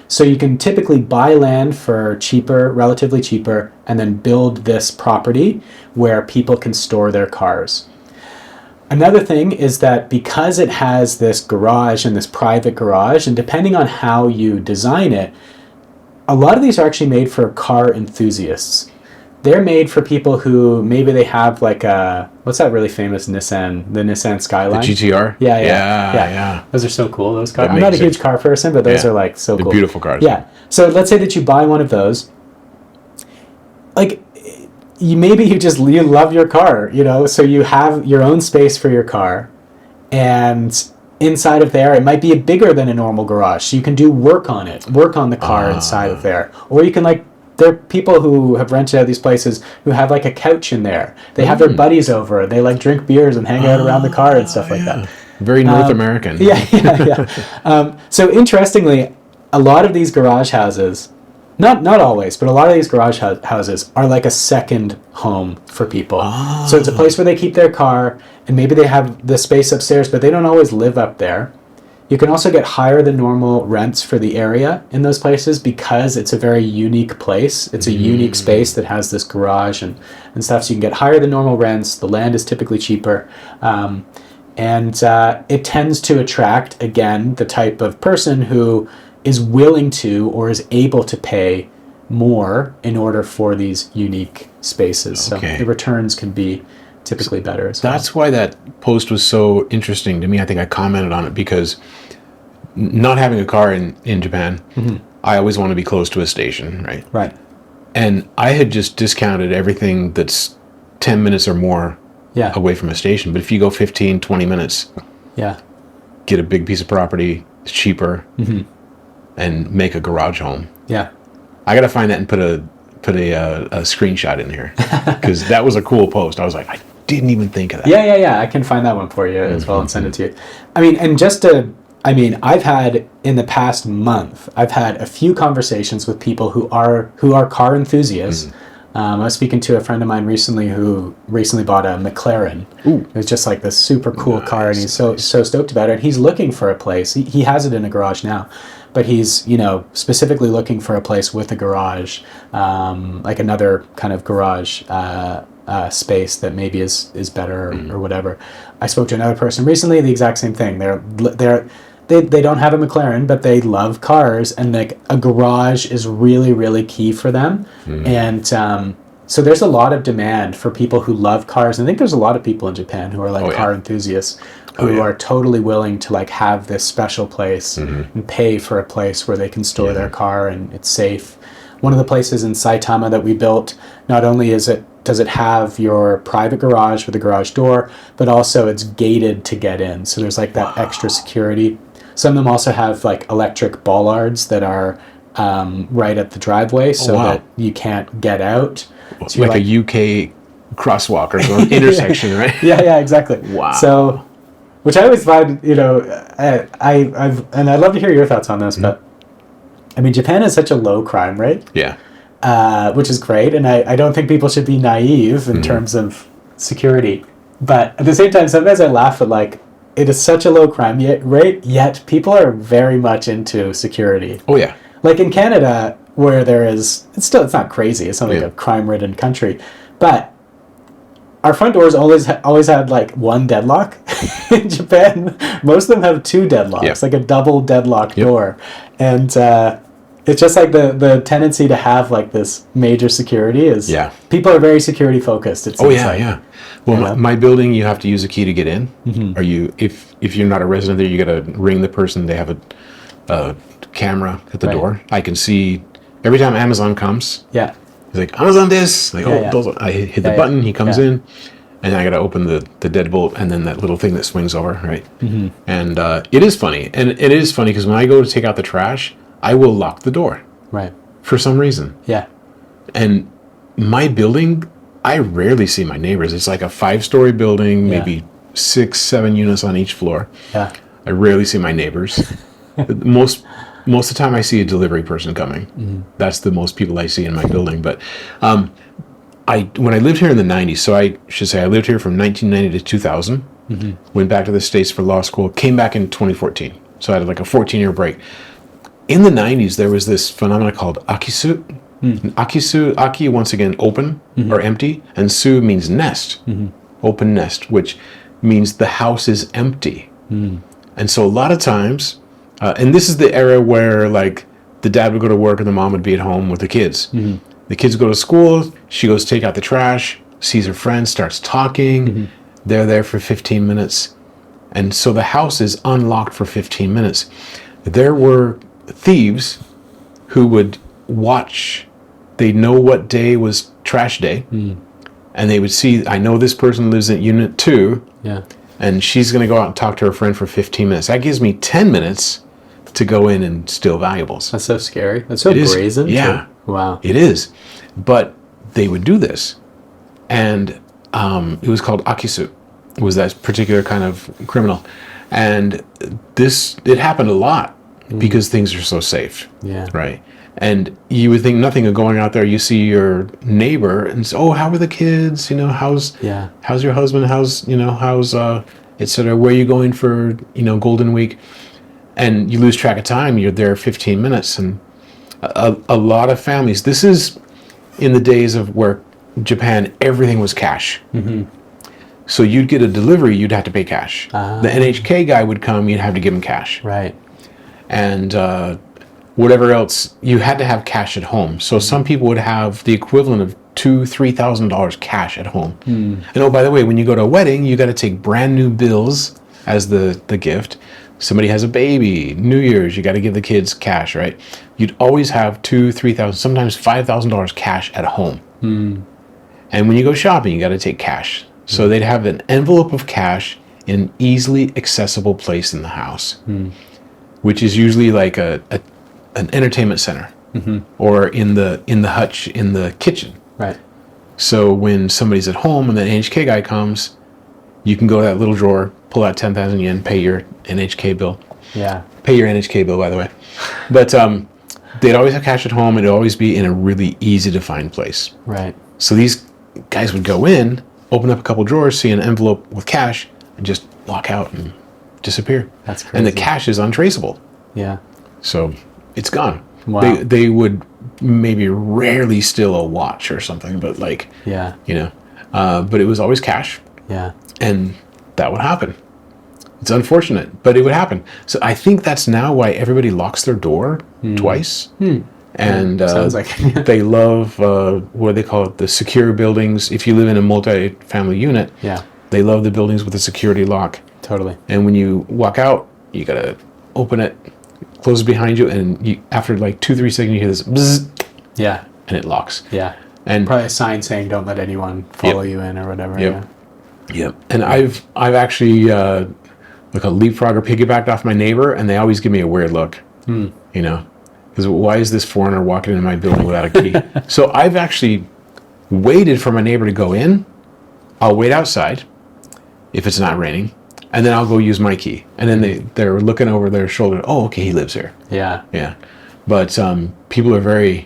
So you can typically buy land for cheaper, relatively cheaper, and then build this property where people can store their cars. Another thing is that because it has this garage and this private garage, and depending on how you design it, a lot of these are actually made for car enthusiasts. They're made for people who maybe they have like a, what's that really famous Nissan, the Nissan Skyline? The GTR? Yeah. Those are so cool, those cars. I'm not a huge car person, but those are like so cool. They're beautiful cars. Yeah. So let's say that you buy one of those. Like, you love your car, so you have your own space for your car, and inside of there, it might be bigger than a normal garage, so you can do work on the car inside of there. Or you can there are people who have rented out these places who have like a couch in there. They have their buddies over. They drink beers and hang out around the car and stuff like that. Very North American. Yeah. So interestingly, a lot of these garage houses, not always, but a lot of these garage houses are like a second home for people. So it's a place where they keep their car, and maybe they have the space upstairs, but they don't always live up there. You can also get higher than normal rents for the area in those places because it's a very unique place. It's a unique space that has this garage and stuff, so you can get higher than normal rents. The land is typically cheaper. And it tends to attract, again, the type of person who is willing to or is able to pay more in order for these unique spaces. So the returns can be typically better as well. That's why that post was so interesting to me. I think I commented on it because not having a car in Japan, I always want to be close to a station, right? Right. And I had just discounted everything that's 10 minutes or more away from a station. But if you go 15, 20 minutes, get a big piece of property, it's cheaper, and make a garage home. Yeah. I got to find that and put a screenshot in here because that was a cool post. I was like, I didn't even think of that. Yeah. I can find that one for you as well and send it to you. I've had in the past month, I've had a few conversations with people who are car enthusiasts. I was speaking to a friend of mine recently who recently bought a McLaren. It was just like this super cool car, and he's so stoked about it. And he's looking for a place. He has it in a garage now, but he's specifically looking for a place with a garage, like another kind of garage space that maybe is better or whatever. I spoke to another person recently, the exact same thing. They don't have a McLaren, but they love cars, and like a garage is really, really key for them. And so there's a lot of demand for people who love cars. I think there's a lot of people in Japan who are like car enthusiasts who are totally willing to like have this special place and pay for a place where they can store their car and it's safe. One of the places in Saitama that we built, not only does it have your private garage with a garage door, but also it's gated to get in. So there's like that extra security. Some of them also have like electric bollards that are right at the driveway so that you can't get out. So like a UK crosswalk or some intersection, right? Yeah, exactly. Wow. So, which I always find, I'd love to hear your thoughts on this, but I mean, Japan has such a low crime rate. Yeah. Which is great, and I don't think people should be naive in terms of security. But at the same time, sometimes I laugh at like, it is such a low crime rate, yet people are very much into security. Oh yeah. Like in Canada, where it's not crazy. It's not like a crime-ridden country, but our front doors always had like one deadlock. In Japan, most of them have two deadlocks, like a double deadlock door, and it's just like the tendency to have like this major security is people are very security focused. It seems like. Well, my building, you have to use a key to get in. Or if you're not a resident there, you got to ring the person. They have a camera at the door. I can see every time Amazon comes. Yeah. He's like, Amazon this. Like, I hit the button. He comes in, and then I got to open the deadbolt, and then that little thing that swings over, right? And it is funny, and it is funny because when I go to take out the trash, I will lock the door. Right. For some reason. Yeah. And my building, I rarely see my neighbors. It's like a 5-story building, maybe 6-7 units on each floor. Yeah. I rarely see my neighbors. Most of the time I see a delivery person coming. That's the most people I see in my building. But when I lived here in the 90s, so I should say I lived here from 1990 to 2000, went back to the States for law school, came back in 2014. So I had like a 14-year break. In the 90s, there was this phenomenon called akisu. Aki, once again, open or empty, and su means nest, open nest, which means the house is empty. And so a lot of times, and this is the era where like the dad would go to work and the mom would be at home with the kids. The kids go to school, she goes to take out the trash, sees her friends, starts talking. They're there for 15 minutes. And so the house is unlocked for 15 minutes. There were thieves who would watch. They know what day was trash day. And they would see, I know this person lives in unit 2. Yeah. And she's going to go out and talk to her friend for 15 minutes. That gives me 10 minutes to go in and steal valuables. That's so scary. That's so brazen. Yeah. Wow. It is. But they would do this. And it was called akisu. It was that particular kind of criminal. And it happened a lot because things are so safe. Yeah. Right. And you would think nothing of going out there. You see your neighbor and say, "Oh, how are the kids? You know, how's your husband? How's etc. Where are you going for Golden Week?" And you lose track of time. You're there 15 minutes, and a lot of families. This is in the days of where Japan everything was cash. So you'd get a delivery, you'd have to pay cash. The NHK guy would come, you'd have to give him cash. Right. And whatever else, you had to have cash at home. So some people would have the equivalent of $2,000-$3,000 cash at home. And oh, by the way, when you go to a wedding, you got to take brand new bills as the gift. Somebody has a baby, New Year's, you got to give the kids cash, right? You'd always have $2,000-$3,000, sometimes $5,000 cash at home. And when you go shopping, you got to take cash. So they'd have an envelope of cash in an easily accessible place in the house, which is usually like an entertainment center or in the hutch in the kitchen. Right. So when somebody's at home and the NHK guy comes, you can go to that little drawer, pull out 10,000 yen, pay your NHK bill. Yeah. Pay your NHK bill, by the way. But they'd always have cash at home, and it'd always be in a really easy to find place. Right. So these guys would go in, open up a couple drawers, see an envelope with cash, and just walk out and disappear. That's crazy. And the cash is untraceable. Yeah. So it's gone. Wow. They would maybe rarely steal a watch or something, but like, but it was always cash. Yeah. And that would happen. It's unfortunate, but it would happen. So I think that's now why everybody locks their door twice. And sounds like they love what do they call it? The secure buildings. If you live in a multi-family unit, they love the buildings with a security lock. Totally. And when you walk out, you gotta open it, close it behind you, and after like 2-3 seconds, you hear this bzzz, and it locks. Yeah. And probably a sign saying "Don't let anyone follow you in" or whatever. Yep. And I've actually like a leapfrog or piggybacked off my neighbor, and they always give me a weird look. Because why is this foreigner walking into my building without a key? So I've actually waited for my neighbor to go in. I'll wait outside if it's not raining, and then I'll go use my key. And then they're looking over their shoulder. Oh, okay, he lives here. Yeah. But people are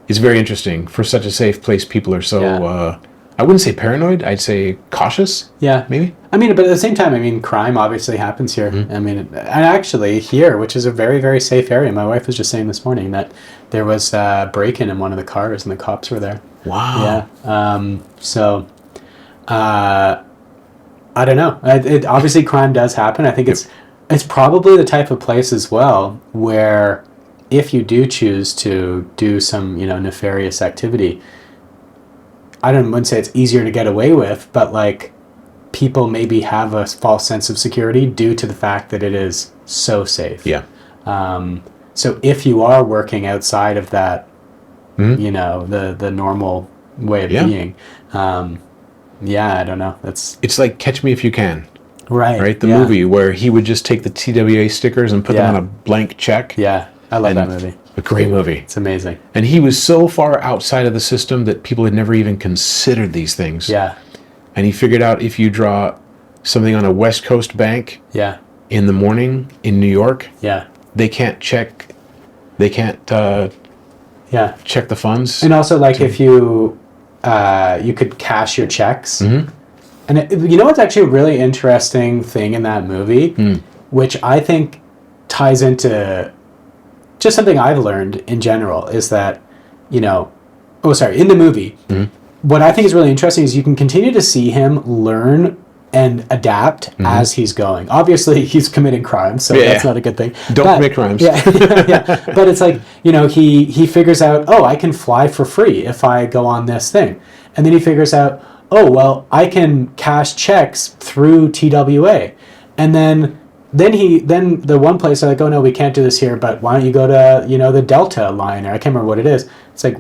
it's very interesting. For such a safe place, people are so, I wouldn't say paranoid. I'd say cautious. Yeah. Maybe. I mean, but at the same time, crime obviously happens here. I mean, and actually here, which is a very, very safe area. My wife was just saying this morning that there was a break-in in one of the cars and the cops were there. Wow. Yeah. So, I don't know. Obviously, crime does happen. I think it's probably the type of place as well where if you do choose to do some, nefarious activity, I wouldn't say it's easier to get away with, but like people maybe have a false sense of security due to the fact that it is so safe. Yeah. So if you are working outside of that, the normal way of being, I don't know. It's like Catch Me If You Can. Right. The movie where he would just take the TWA stickers and put them on a blank check. Yeah. I love that movie. A great movie. It's amazing. And he was so far outside of the system that people had never even considered these things. Yeah. And he figured out if you draw something on a West Coast bank in the morning in New York, they can't check. They can't check the funds. And also, like, if you you could cash your checks. And you know what's actually a really interesting thing in that movie, which I think ties into just something I've learned in general, is that, in the movie, what I think is really interesting is you can continue to see him learn and adapt as he's going. Obviously, he's committing crimes, so that's not a good thing. Don't commit crimes. Yeah. But it's like, he figures out, I can fly for free if I go on this thing. And then he figures out, I can cash checks through TWA. And then the one place they're like, no, we can't do this here, but why don't you go to, the Delta line, or I can't remember what it is. It's like,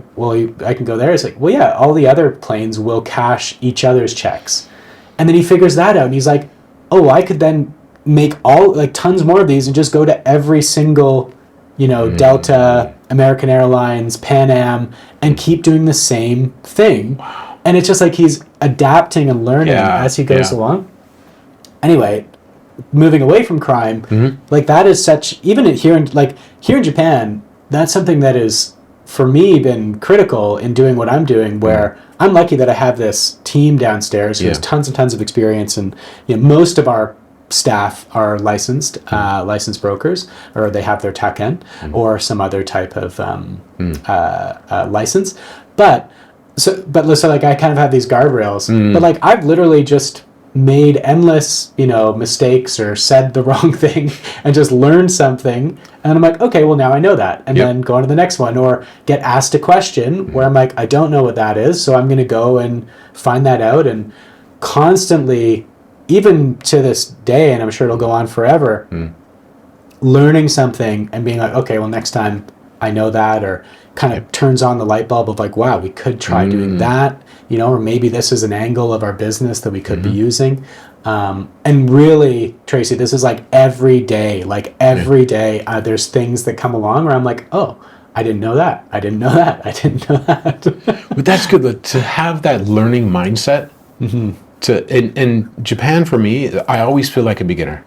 I can go there. It's like, all the other planes will cash each other's checks. And then he figures that out, and he's like, I could then make tons more of these and just go to every single, Delta, American Airlines, Pan Am, and keep doing the same thing. Wow. And it's just like he's adapting and learning as he goes along. Anyway, moving away from crime, that is such, even here in Japan, that's something that is, for me, been critical in doing what I'm doing, where I'm lucky that I have this team downstairs who has tons and tons of experience, and most of our staff are licensed brokers, or they have their taken or some other type of license. But I kind of have these guardrails, but I've literally just made endless, mistakes or said the wrong thing and just learned something. And I'm like, okay, well, now I know that. And then go on to the next one, or get asked a question where I'm like, I don't know what that is. So I'm going to go and find that out, and constantly, even to this day, and I'm sure it'll go on forever, learning something and being like, okay, well, next time I know that, or kind of turns on the light bulb of like, wow, we could try doing that, or maybe this is an angle of our business that we could be using. And really, Tracy, this is every day, there's things that come along where I'm like, I didn't know that. I didn't know that. I didn't know that. But that's good to have that learning mindset. In Japan, for me, I always feel like a beginner.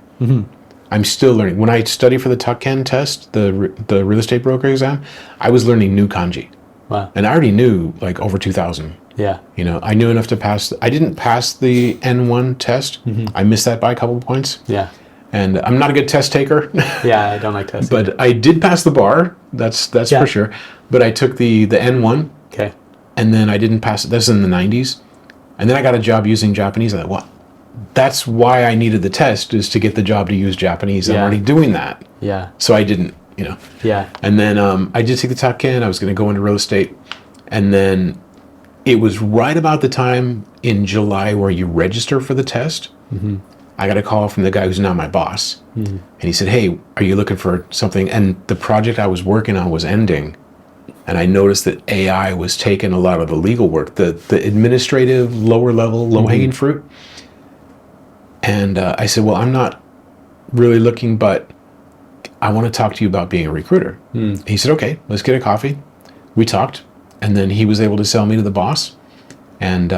I'm still learning. When I study for the Takken test, the real estate broker exam, I was learning new kanji. Wow. And I already knew over 2,000. Yeah. I knew enough to pass. I didn't pass the N1 test. I missed that by a couple of points. Yeah. And I'm not a good test taker. Yeah, I don't like tests. But I did pass the bar. That's for sure. But I took the N1. Okay. And then I didn't pass it. That's in the 90s. And then I got a job using Japanese. I thought, what? That's why I needed the test, is to get the job to use Japanese. I'm already doing that. Yeah. So I didn't, Yeah. And then I did take the Takken. I was going to go into real estate. And then it was right about the time in July where you register for the test. I got a call from the guy who's now my boss. And he said, hey, are you looking for something? And the project I was working on was ending. And I noticed that AI was taking a lot of the legal work, the administrative, lower level, low-hanging fruit. And I said, well, I'm not really looking, but I want to talk to you about being a recruiter. He said, okay, let's get a coffee. We talked, and then he was able to sell me to the boss. And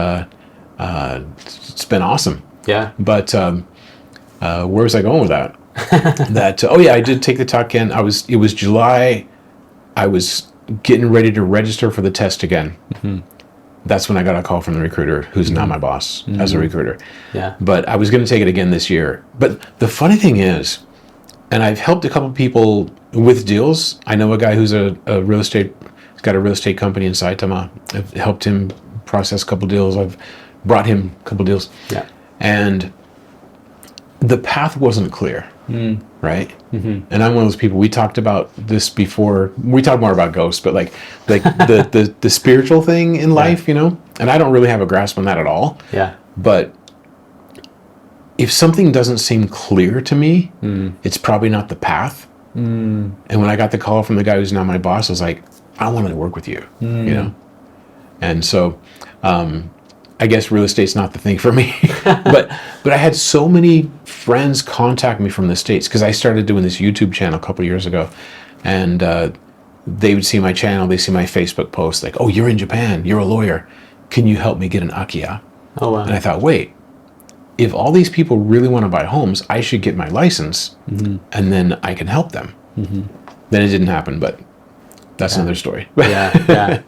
it's been awesome. Yeah. But where was I going with that? I did take the Takken. It was July. I was getting ready to register for the test again. That's when I got a call from the recruiter, who's now my boss as a recruiter. Yeah. But I was going to take it again this year. But the funny thing is, and I've helped a couple people with deals. I know a guy who's a real estate, he's got a real estate company in Saitama. I've helped him process a couple deals. I've brought him a couple deals. Yeah. And the path wasn't clear, right? And I'm one of those people, we talked about this before. We talked more about ghosts, but like the spiritual thing in life, and I don't really have a grasp on that at all. Yeah. But if something doesn't seem clear to me, it's probably not the path. And when I got the call from the guy who's now my boss, I was like, I want to work with you, And so, I guess real estate's not the thing for me, but I had so many friends contact me from the States, because I started doing this YouTube channel a couple of years ago, and they would see my channel, they see my Facebook post, like, oh, you're in Japan, you're a lawyer, can you help me get an akiya? Oh, wow. And I thought, wait, if all these people really want to buy homes, I should get my license, and then I can help them. Then it didn't happen, but That's another story. Yeah.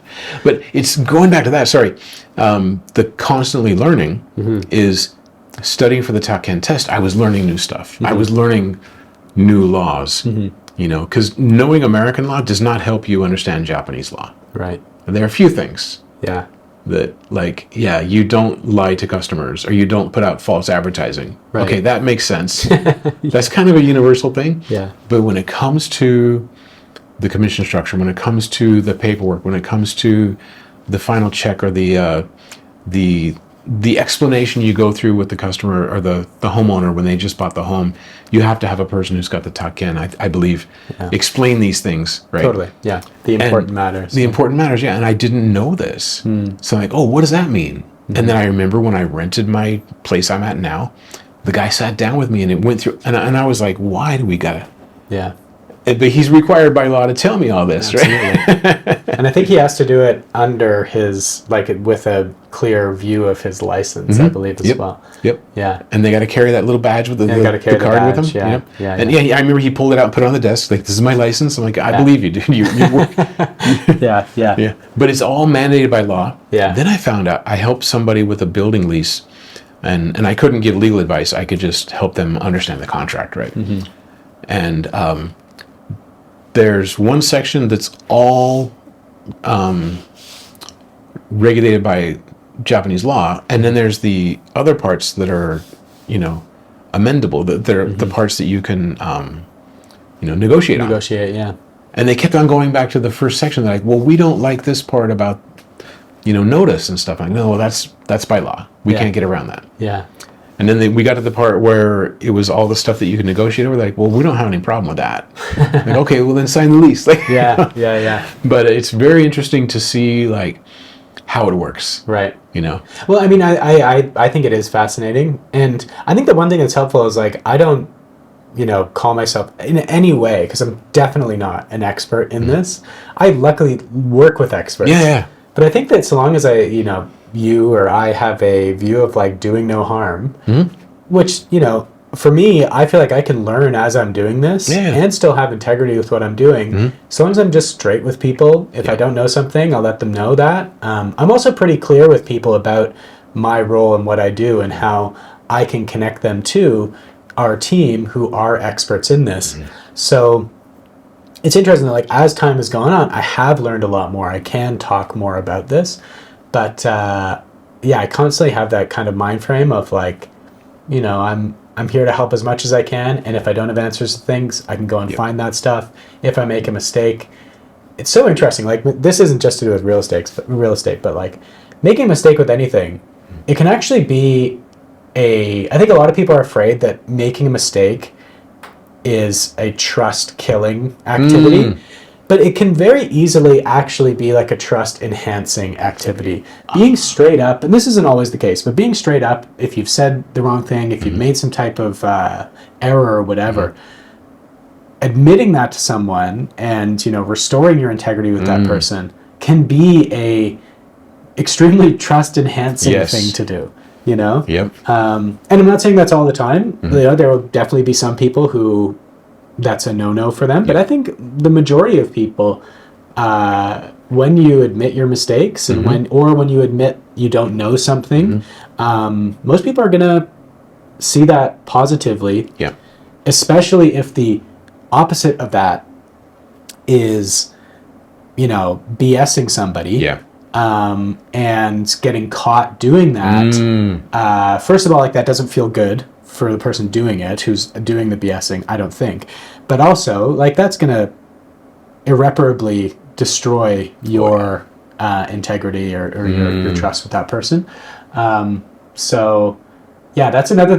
But it's going back to that. Sorry, the constantly learning is studying for the top 10 test. I was learning new stuff. I was learning new laws. Because knowing American law does not help you understand Japanese law. Right. And there are a few things. Yeah. That you don't lie to customers or you don't put out false advertising. Right. Okay, that makes sense. That's kind of a universal thing. Yeah. But when it comes to the commission structure, when it comes to the paperwork, when it comes to the final check or the explanation you go through with the customer or the homeowner when they just bought the home, you have to have a person who's got the takken, I believe, explain these things, right? Totally, yeah. The important matters. The important matters, yeah. And I didn't know this. So I'm like, oh, what does that mean? And then I remember when I rented my place I'm at now, the guy sat down with me and it went through, and I was like, why do we gotta? Yeah. But he's required by law to tell me all this, right? And I think he has to do it under his, with a clear view of his license, I believe, as well. Yep. Yeah. And they got to carry that little badge with the card with them. Yeah. Yeah. And I remember he pulled it out and put it on the desk. Like, this is my license. I'm like, I believe you, dude. You work. Yeah. But it's all mandated by law. Yeah. Then I found out I helped somebody with a building lease, and I couldn't give legal advice. I could just help them understand the contract, right? And there's one section that's all regulated by Japanese law, and then there's the other parts that are, amendable. That they're the parts that you can, negotiate on. Yeah. And they kept on going back to the first section. They're like, well, we don't like this part about, notice and stuff. I'm like, no, well, that's by law. We can't get around that. Yeah. And then we got to the part where it was all the stuff that you could negotiate over. Like, well, we don't have any problem with that. Like, okay, well then sign the lease. Yeah. But it's very interesting to see how it works. Right. Well, I mean, I think it is fascinating, and I think the one thing that's helpful is I don't, call myself in any way, because I'm definitely not an expert in this. I luckily work with experts. Yeah. But I think that so long as you or I have a view of doing no harm, which, for me, I feel like I can learn as I'm doing this and still have integrity with what I'm doing. So long as I'm just straight with people, if I don't know something, I'll let them know that. I'm also pretty clear with people about my role and what I do and how I can connect them to our team who are experts in this. So it's interesting that as time has gone on, I have learned a lot more. I can talk more about this. But I constantly have that kind of mind frame of I'm here to help as much as I can, and if I don't have answers to things, I can go and find that stuff. If I make a mistake, it's so interesting. This isn't just to do with real estate, but making a mistake with anything, it can actually be I think a lot of people are afraid that making a mistake is a trust killing activity. But it can very easily actually be a trust enhancing activity. Being straight up, and this isn't always the case, but being straight up, if you've said the wrong thing, if you've made some type of error or whatever, admitting that to someone and restoring your integrity with that person can be a extremely trust enhancing thing to do. Yep. And I'm not saying that's all the time. There will definitely be some people who that's a no-no for them. But I think the majority of people, when you admit your mistakes and when you admit you don't know something, most people are going to see that positively. Yeah. Especially if the opposite of that is, BSing somebody. Yeah. And getting caught doing that. First of all, that doesn't feel good for the person doing it, who's doing the BSing, I don't think. But also, that's going to irreparably destroy your integrity or your trust with that person. So, that's another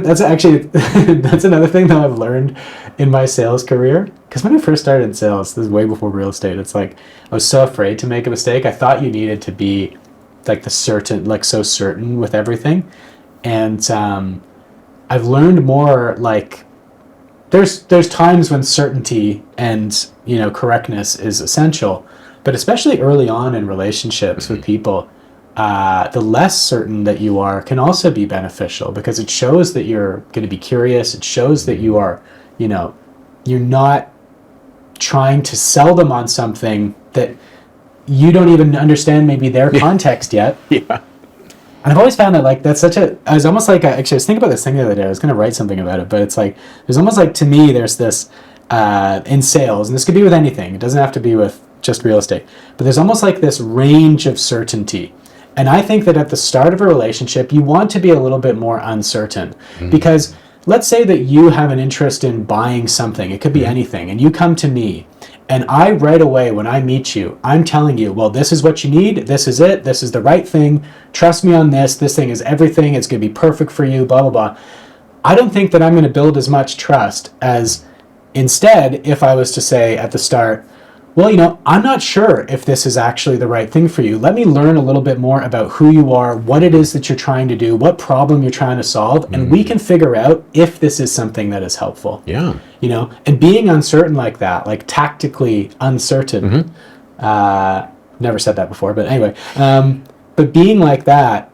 thing that I've learned in my sales career. Because when I first started in sales, this is way before real estate, it's I was so afraid to make a mistake. I thought you needed to be so certain with everything. And I've learned more there's times when certainty and correctness is essential, but especially early on in relationships with people, the less certain that you are can also be beneficial, because it shows that you're going to be curious. It shows that you are, you're not trying to sell them on something that you don't even understand maybe their context yet. Yeah. And I've always found that like that's such a, I was almost like, actually I was thinking about this thing the other day, I was going to write something about it, but it's like, there's almost like, to me, there's this, in sales, and this could be with anything, it doesn't have to be with just real estate, but there's almost like this range of certainty. And I think that at the start of a relationship, you want to be a little bit more uncertain, because let's say that you have an interest in buying something, it could be anything, and you come to me, and I right away, when I meet you, I'm telling you, well, this is what you need, this is it, this is the right thing, trust me on this thing is everything, it's going to be perfect for you, blah, blah, blah. I don't think that I'm going to build as much trust as instead if I was to say at the start, well, I'm not sure if this is actually the right thing for you. Let me learn a little bit more about who you are, what it is that you're trying to do, what problem you're trying to solve, and we can figure out if this is something that is helpful. Yeah. And being uncertain like that, like tactically uncertain, never said that before, but anyway, but being like that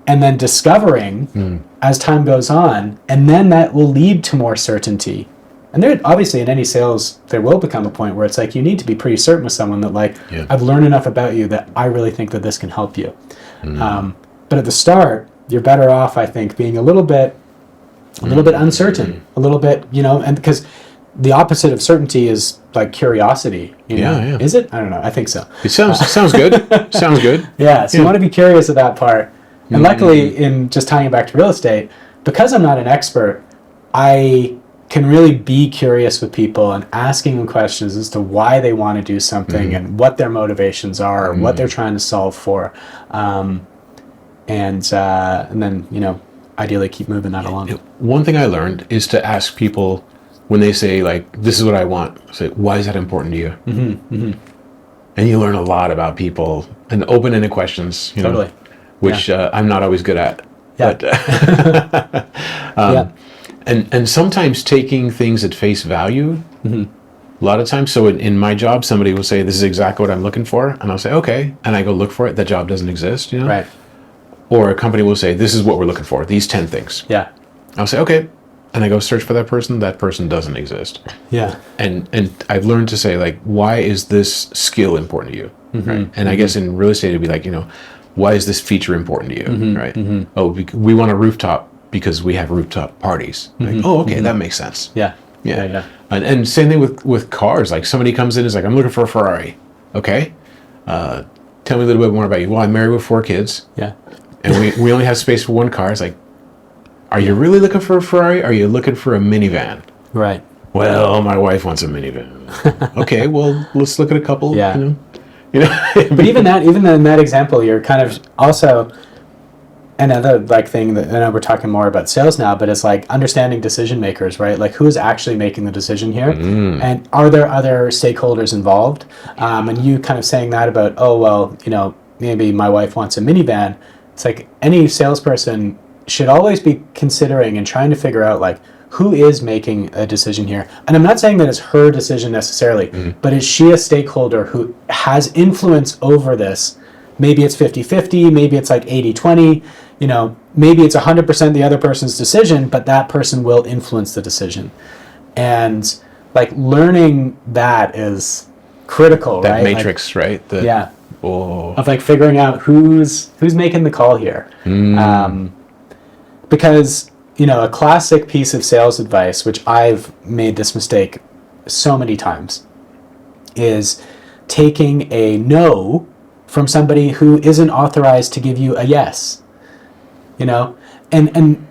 and then discovering as time goes on, and then that will lead to more certainty. And there, obviously, in any sales, there will become a point where it's like you need to be pretty certain with someone that, like, I've learned enough about you that I really think that this can help you. But at the start, you're better off, I think, being a little bit uncertain, a little bit, and because the opposite of certainty is like curiosity. Yeah. Is it? I don't know. I think so. It sounds good. Sounds good. Yeah. So you want to be curious of that part. And luckily, in just tying it back to real estate, because I'm not an expert, I can really be curious with people and asking them questions as to why they want to do something and what their motivations are, or what they're trying to solve for, and then ideally keep moving that along. One thing I learned is to ask people when they say like, "This is what I want." Say, "Why is that important to you?" And you learn a lot about people and open-ended questions. Totally. Which I'm not always good at. Yeah. But, And sometimes taking things at face value, a lot of times. So in my job, somebody will say, "This is exactly what I'm looking for," and I'll say, "Okay," and I go look for it. That job doesn't exist, Right. Or a company will say, "This is what we're looking for. These 10 things." Yeah. I'll say, "Okay," and I go search for that person. That person doesn't exist. Yeah. And I've learned to say like, why is this skill important to you? Right? And I guess in real estate, it'd be like, why is this feature important to you? Right? Oh, we want a rooftop because we have rooftop parties. Like, oh, okay, that makes sense. Yeah. And same thing with cars. Like somebody comes in and is like, "I'm looking for a Ferrari." Okay, tell me a little bit more about you. Well, I'm married with 4 kids. Yeah. And we only have space for one car. It's like, are you really looking for a Ferrari? Or are you looking for a minivan? Right. Well, my wife wants a minivan. Okay, well, let's look at a couple. Yeah. But even in that example, you're kind of also another like thing that I know we're talking more about sales now, but it's like understanding decision makers, right? Like who's actually making the decision here, and are there other stakeholders involved? And you kind of saying that about, oh well, maybe my wife wants a minivan. It's like any salesperson should always be considering and trying to figure out like who is making a decision here. And I'm not saying that it's her decision necessarily, but is she a stakeholder who has influence over this? Maybe it's 50-50, maybe it's like 80-20, maybe it's 100% the other person's decision, but that person will influence the decision. And like learning that is critical, that right? matrix, like, right? Of like figuring out who's making the call here. Because a classic piece of sales advice, which I've made this mistake so many times, is taking a no from somebody who isn't authorized to give you a yes. And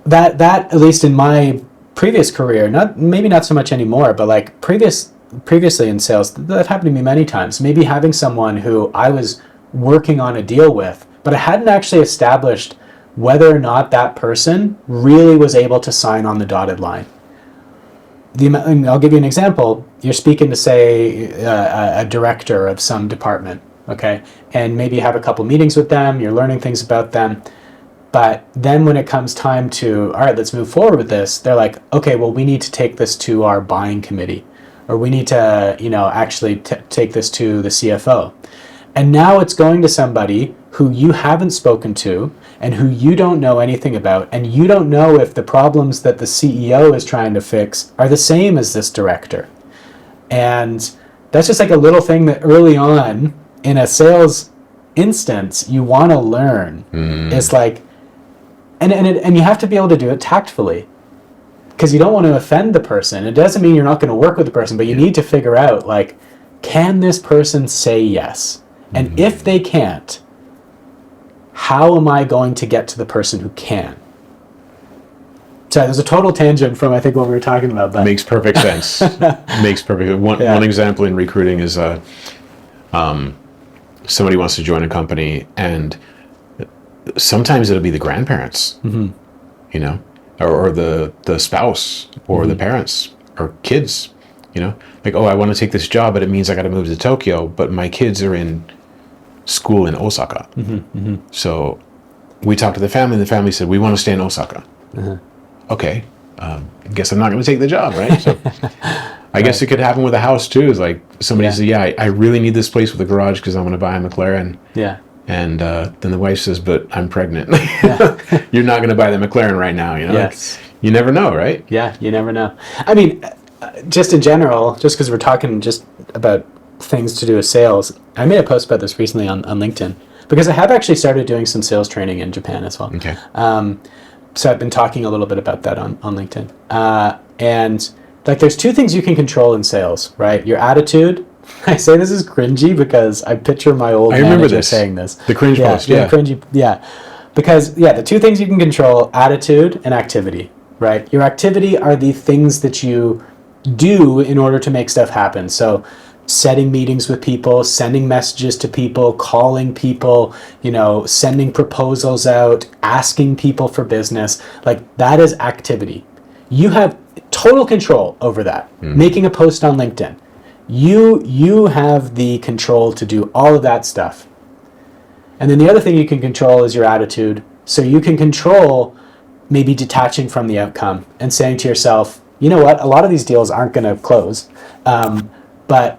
that at least in my previous career, maybe not so much anymore, but like previously in sales, that happened to me many times. Maybe having someone who I was working on a deal with, but I hadn't actually established whether or not that person really was able to sign on the dotted line. And I'll give you an example. You're speaking to, say, a director of some department, okay? And maybe you have a couple meetings with them, you're learning things about them, but then when it comes time to, all right, let's move forward with this, they're like, okay, well, we need to take this to our buying committee, or we need to, actually take this to the CFO. And now it's going to somebody who you haven't spoken to and who you don't know anything about, and you don't know if the problems that the CEO is trying to fix are the same as this director. And that's just like a little thing that early on in a sales instance you want to learn. It's like, and you have to be able to do it tactfully, because you don't want to offend the person. It doesn't mean you're not going to work with the person, but you need to figure out, like, can this person say yes? And if they can't, how am I going to get to the person who can? So there's a total tangent from, I think, what we were talking about. But makes perfect sense. Makes perfect. One example in recruiting is somebody wants to join a company, and sometimes it'll be the grandparents, you know, or the spouse, or the parents, or kids, you know, like, oh, I want to take this job, but it means I got to move to Tokyo, but my kids are in school in Osaka. So we talked to the family, and the family said, we want to stay in Osaka. Okay, I guess I'm not going to take the job, right? So I guess it could happen with a house too. Is like somebody says, yeah, I really need this place with a garage because I'm going to buy a McLaren. Yeah. And then the wife says, but I'm pregnant. You're not going to buy the McLaren right now, you know? Yes. Like, you never know, right? Yeah, you never know. I mean, just in general, just because we're talking just about things to do with sales, I made a post about this recently on LinkedIn, because I have actually started doing some sales training in Japan as well. Okay. So I've been talking a little bit about that on LinkedIn. And like, there's two things you can control in sales, right? Your attitude. I say this is cringy because I picture my old manager saying this. The cringe post, yeah. Cringy, yeah. Because, the two things you can control, attitude and activity, right? Your activity are the things that you do in order to make stuff happen. So setting meetings with people, sending messages to people, calling people, sending proposals out, asking people for business, like, that is activity. You have total control over that. Making a post on LinkedIn. You have the control to do all of that stuff. And then the other thing you can control is your attitude. So you can control maybe detaching from the outcome and saying to yourself, you know what, a lot of these deals aren't going to close, but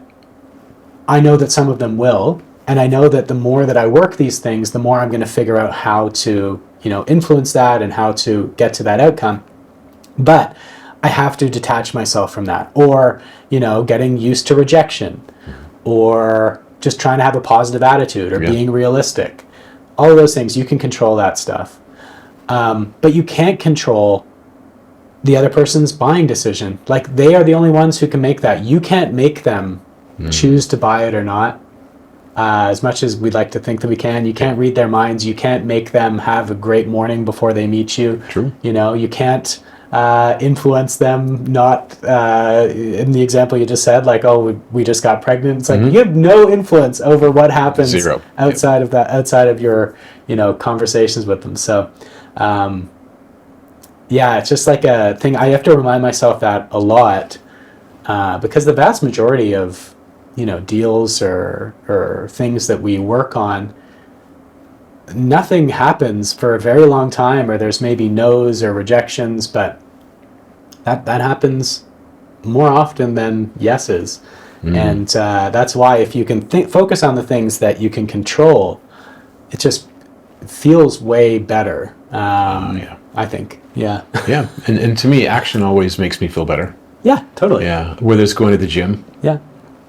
I know that some of them will, and I know that the more that I work these things, the more I'm going to figure out how to, influence that and how to get to that outcome. But I have to detach myself from that, or, getting used to rejection, or just trying to have a positive attitude, or being realistic. All of those things, you can control that stuff. But you can't control the other person's buying decision. Like, they are the only ones who can make that. You can't make them choose to buy it or not. As much as we'd like to think that we can, you can't read their minds. You can't make them have a great morning before they meet you. True. You can't influence them, not in the example you just said, like, oh, we just got pregnant. It's like, you have no influence over what happens outside of that, outside of your, conversations with them. So, it's just like a thing. I have to remind myself that a lot, because the vast majority of, deals or things that we work on, nothing happens for a very long time, or there's maybe no's or rejections, but that happens more often than yeses. And that's why, if you can focus on the things that you can control, it just feels way better. I think. Yeah. And to me, action always makes me feel better. Yeah, totally. Yeah. Whether it's going to the gym. Yeah.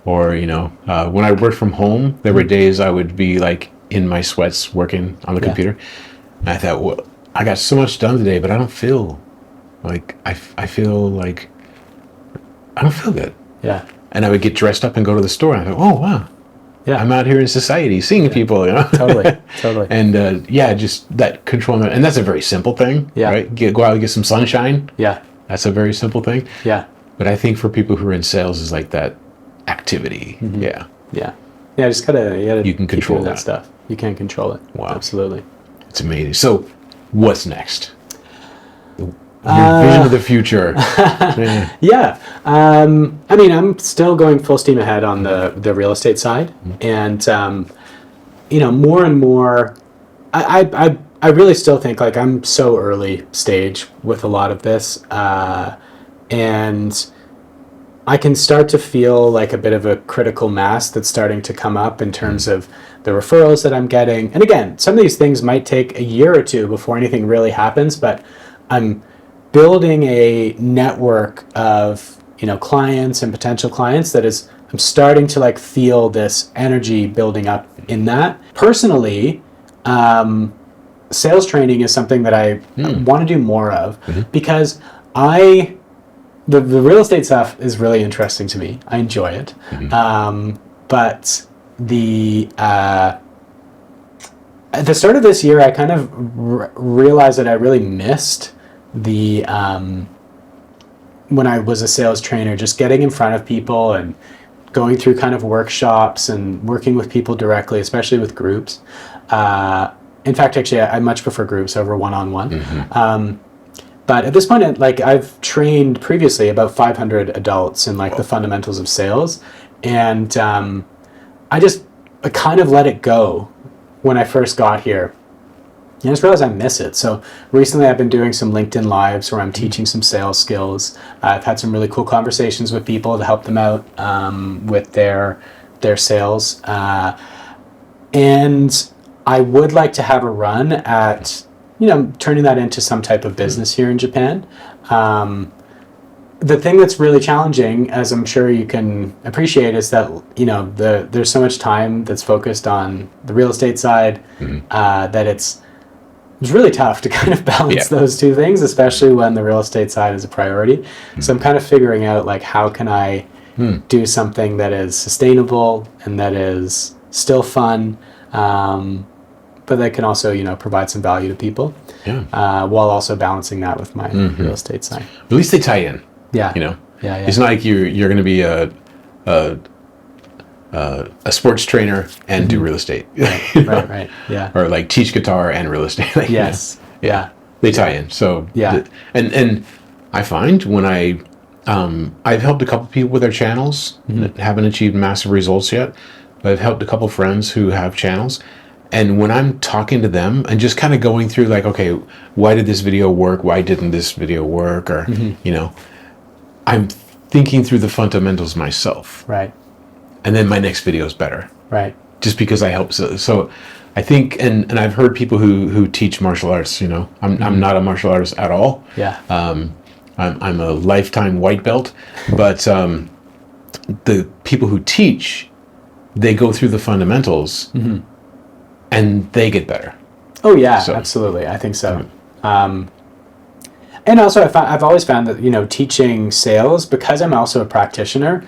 Or, when I worked from home, there were days I would be like in my sweats working on the computer. And I thought, well, I got so much done today, but I don't feel like, I feel like I don't feel good. Yeah. And I would get dressed up and go to the store, and I thought, oh, wow. Yeah. I'm out here in society seeing people, Totally. And just that control. And that's a very simple thing, right? Go out and get some sunshine. Yeah. That's a very simple thing. Yeah. But I think for people who are in sales, is like that activity. Yeah. Yeah. Yeah, just you can control that stuff. You can control it. Wow. Absolutely. It's amazing. So what's next? Your vision of the future. Yeah. I mean, I'm still going full steam ahead on the real estate side. And, more and more, I really still think, like, I'm so early stage with a lot of this. And I can start to feel like a bit of a critical mass that's starting to come up in terms of the referrals that I'm getting. And again, some of these things might take a year or two before anything really happens, but I'm building a network of, clients and potential clients, I'm starting to like feel this energy building up in that. Personally, sales training is something that I want to do more of because the real estate stuff is really interesting to me. I enjoy it. But at the start of this year, I kind of realized that I really missed when I was a sales trainer, just getting in front of people and going through kind of workshops and working with people directly, especially with groups. In fact, actually, I much prefer groups over one-on-one. But at this point, like I've trained previously about 500 adults in like the fundamentals of sales. And I kind of let it go when I first got here. And I just realized I miss it. So recently I've been doing some LinkedIn Lives where I'm teaching some sales skills. I've had some really cool conversations with people to help them out with their sales. And I would like to have a run at, turning that into some type of business here in Japan. The thing that's really challenging, as I'm sure you can appreciate, is that, there's so much time that's focused on the real estate side that it's really tough to kind of balance those two things, especially when the real estate side is a priority. So I'm kind of figuring out like how can I do something that is sustainable and that is still fun, but that can also provide some value to people, while also balancing that with my real estate side. At least they tie in. Yeah. It's not like you're going to be a sports trainer and do real estate. Right. Yeah. Or like teach guitar and real estate. Yes. Yeah. They tie in. So and I find when I've helped a couple people with their channels that haven't achieved massive results yet, but I've helped a couple friends who have channels. And when I'm talking to them and just kind of going through like, okay, why did this video work? Why didn't this video work? Or, I'm thinking through the fundamentals myself. Right. And then my next video is better. Right. Just because I help. So I think, and I've heard people who teach martial arts, I'm not a martial artist at all. Yeah. I'm a lifetime white belt, but the people who teach, they go through the fundamentals and they get better. Oh yeah, absolutely. I think so. And also I've always found that, teaching sales, because I'm also a practitioner,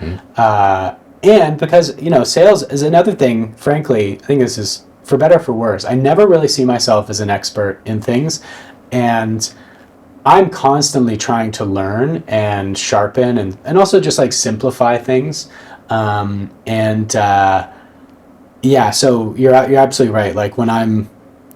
and because, sales is another thing, frankly, I think this is for better or for worse. I never really see myself as an expert in things, and I'm constantly trying to learn and sharpen and also just like simplify things. So you're absolutely right. Like when I'm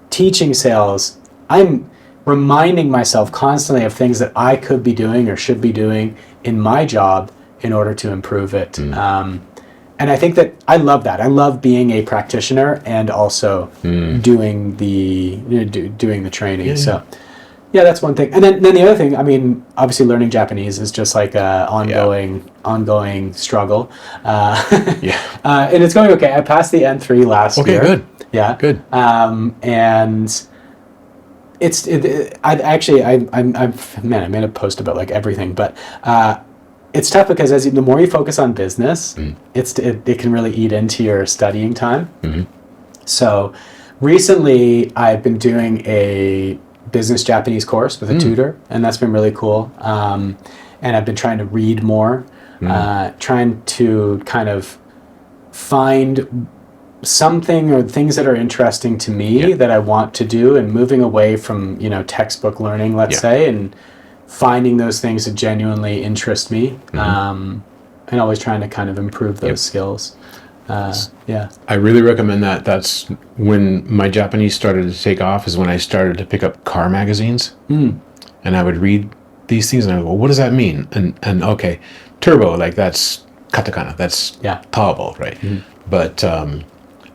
teaching sales, I'm reminding myself constantly of things that I could be doing or should be doing in my job in order to improve it. And I think that I love that. I love being a practitioner and also doing the training. So that's one thing. And then the other thing, I mean, obviously learning Japanese is just like a ongoing struggle. And it's going okay. I passed the N3 last year. Okay, good. Yeah. Good. And I made a post about like everything, but it's tough because the more you focus on business, it can really eat into your studying time. So recently I've been doing a business Japanese course with a tutor, and that's been really cool. And I've been trying to read more, trying to kind of find something or things that are interesting to me that I want to do, and moving away from textbook learning, let's say, and finding those things that genuinely interest me, and always trying to kind of improve those skills. I really recommend that. That's when my Japanese started to take off, is when I started to pick up car magazines, and I would read these things and I go, well, what does that mean? And okay, turbo, like that's katakana, that's taobao, right? But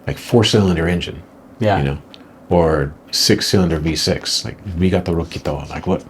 like 4-cylinder engine, or 6-cylinder V6, like Vigata Rokito, like what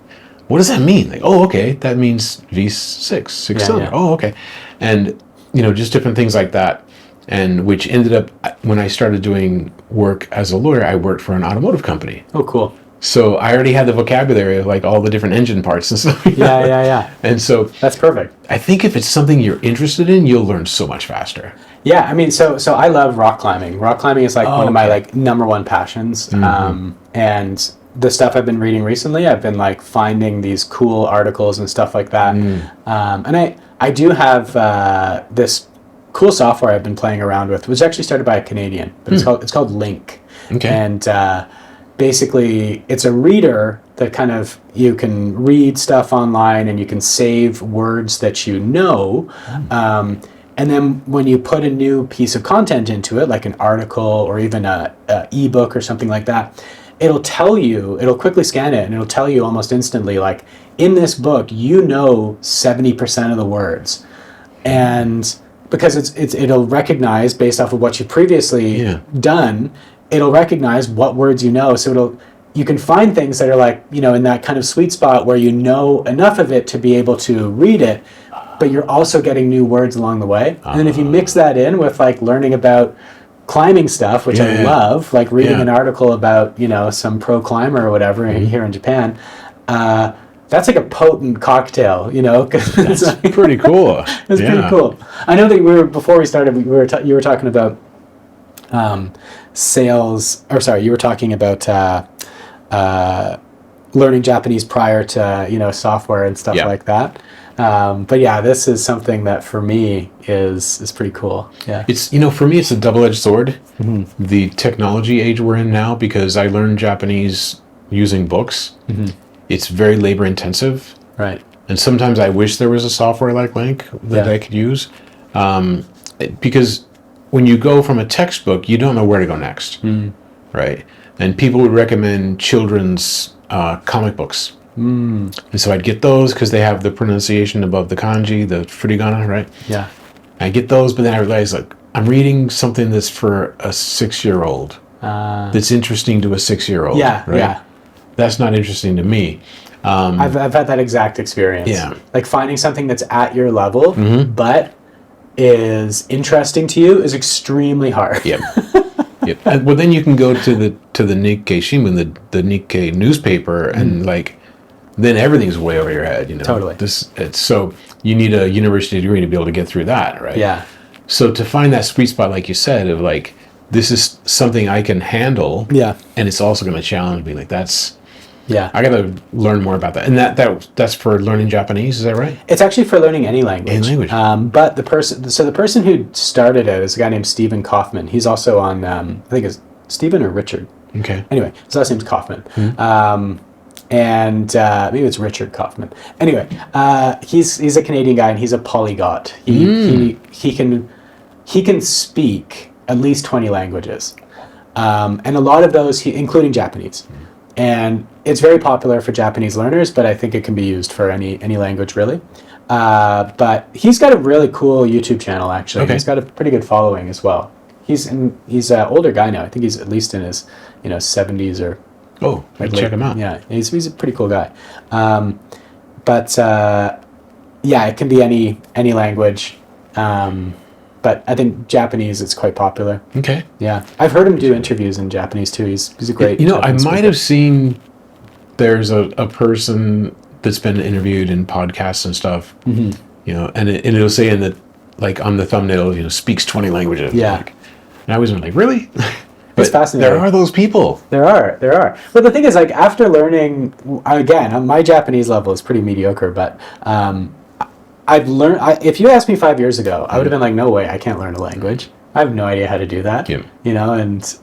does that mean? Like, oh, okay, that means V6, 6-cylinder. Oh, okay. And, just different things like that. And which ended up, when I started doing work as a lawyer, I worked for an automotive company. Oh, cool. So I already had the vocabulary of like all the different engine parts and stuff. Yeah. And so that's perfect. I think if it's something you're interested in, you'll learn so much faster. Yeah, I mean, so I love rock climbing. Rock climbing is like one of my like number one passions. And the stuff I've been reading recently, I've been like finding these cool articles and stuff like that. And I do have this cool software I've been playing around with, which actually started by a Canadian, but it's called Link. Okay. And basically, it's a reader that kind of, you can read stuff online and you can save words that you know. And then when you put a new piece of content into it, like an article or even a ebook or something like that, it'll quickly scan it and it'll tell you almost instantly, like, in this book, you know 70% of the words. And because it'll recognize, based off of what you've previously done, it'll recognize what words you know. So you can find things that are like, in that kind of sweet spot where you know enough of it to be able to read it, but you're also getting new words along the way. And then if you mix that in with like learning about climbing stuff, which I love, like reading an article about, some pro climber or whatever here in Japan, that's like a potent cocktail, That's like, pretty cool. It's pretty cool. I know that before we started, you were talking about sales, or sorry, you were talking about learning Japanese prior to, software and stuff like that. But yeah, this is something that for me is pretty cool. Yeah. It's, for me, it's a double-edged sword, the technology age we're in now, because I learned Japanese using books. It's very labor intensive. Right. And sometimes I wish there was a software like Link that I could use. Because when you go from a textbook, you don't know where to go next. Right. And people would recommend children's comic books. And so I'd get those because they have the pronunciation above the kanji, the furigana, right? Yeah. I get those, but then I realize, like, I'm reading something that's for a 6-year-old. That's interesting to a 6-year-old. Yeah, right? yeah. That's not interesting to me. I've had that exact experience. Yeah. Like finding something that's at your level, but is interesting to you is extremely hard. Yep. And, well, then you can go to the Nikkei Shimbun, the Nikkei newspaper, and like, then everything's way over your head. Totally. So you need a university degree to be able to get through that, right? Yeah. So to find that sweet spot, like you said, of like, this is something I can handle. Yeah. And it's also going to challenge me. Like, that's. Yeah. I got to learn more about that. And that's for learning Japanese, is that right? It's actually for learning any language. Any language. But the person who started it is a guy named Stephen Kaufman. He's also on, I think it's Stephen or Richard. Okay. Anyway, his last name's Kaufman. And maybe it's Richard Kaufman. Anyway, he's a Canadian guy and he's a polyglot. He can speak at least 20 languages. And a lot of those, including Japanese. And it's very popular for Japanese learners, but I think it can be used for any language, really. But he's got a really cool YouTube channel, actually. Okay. He's got a pretty good following as well. He's an older guy now. I think he's at least in his 70s or... Oh, like check him out. Yeah, he's a pretty cool guy. But it can be any language. But I think Japanese, it's quite popular. Okay. Yeah. I've heard him do interviews in Japanese too. He's a great... I might have seen there's a person that's been interviewed in podcasts and stuff, and it'll say in the, like, on the thumbnail, speaks 20 languages. Yeah. Like, and I was like, really? It's fascinating. There are those people. There are. But the thing is, like, after learning, again, my Japanese level is pretty mediocre, but... I've learned. If you asked me 5 years ago, I would have been like, "No way, I can't learn a language. I have no idea how to do that." Yeah. And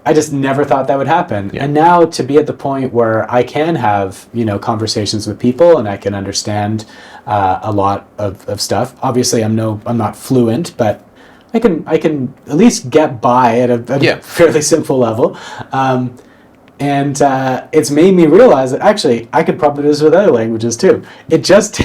I just never thought that would happen. Yeah. And now to be at the point where I can have conversations with people and I can understand a lot of stuff. Obviously, I'm not fluent, but I can at least get by at a fairly simple level. And it's made me realize that actually I could probably do this with other languages too. It just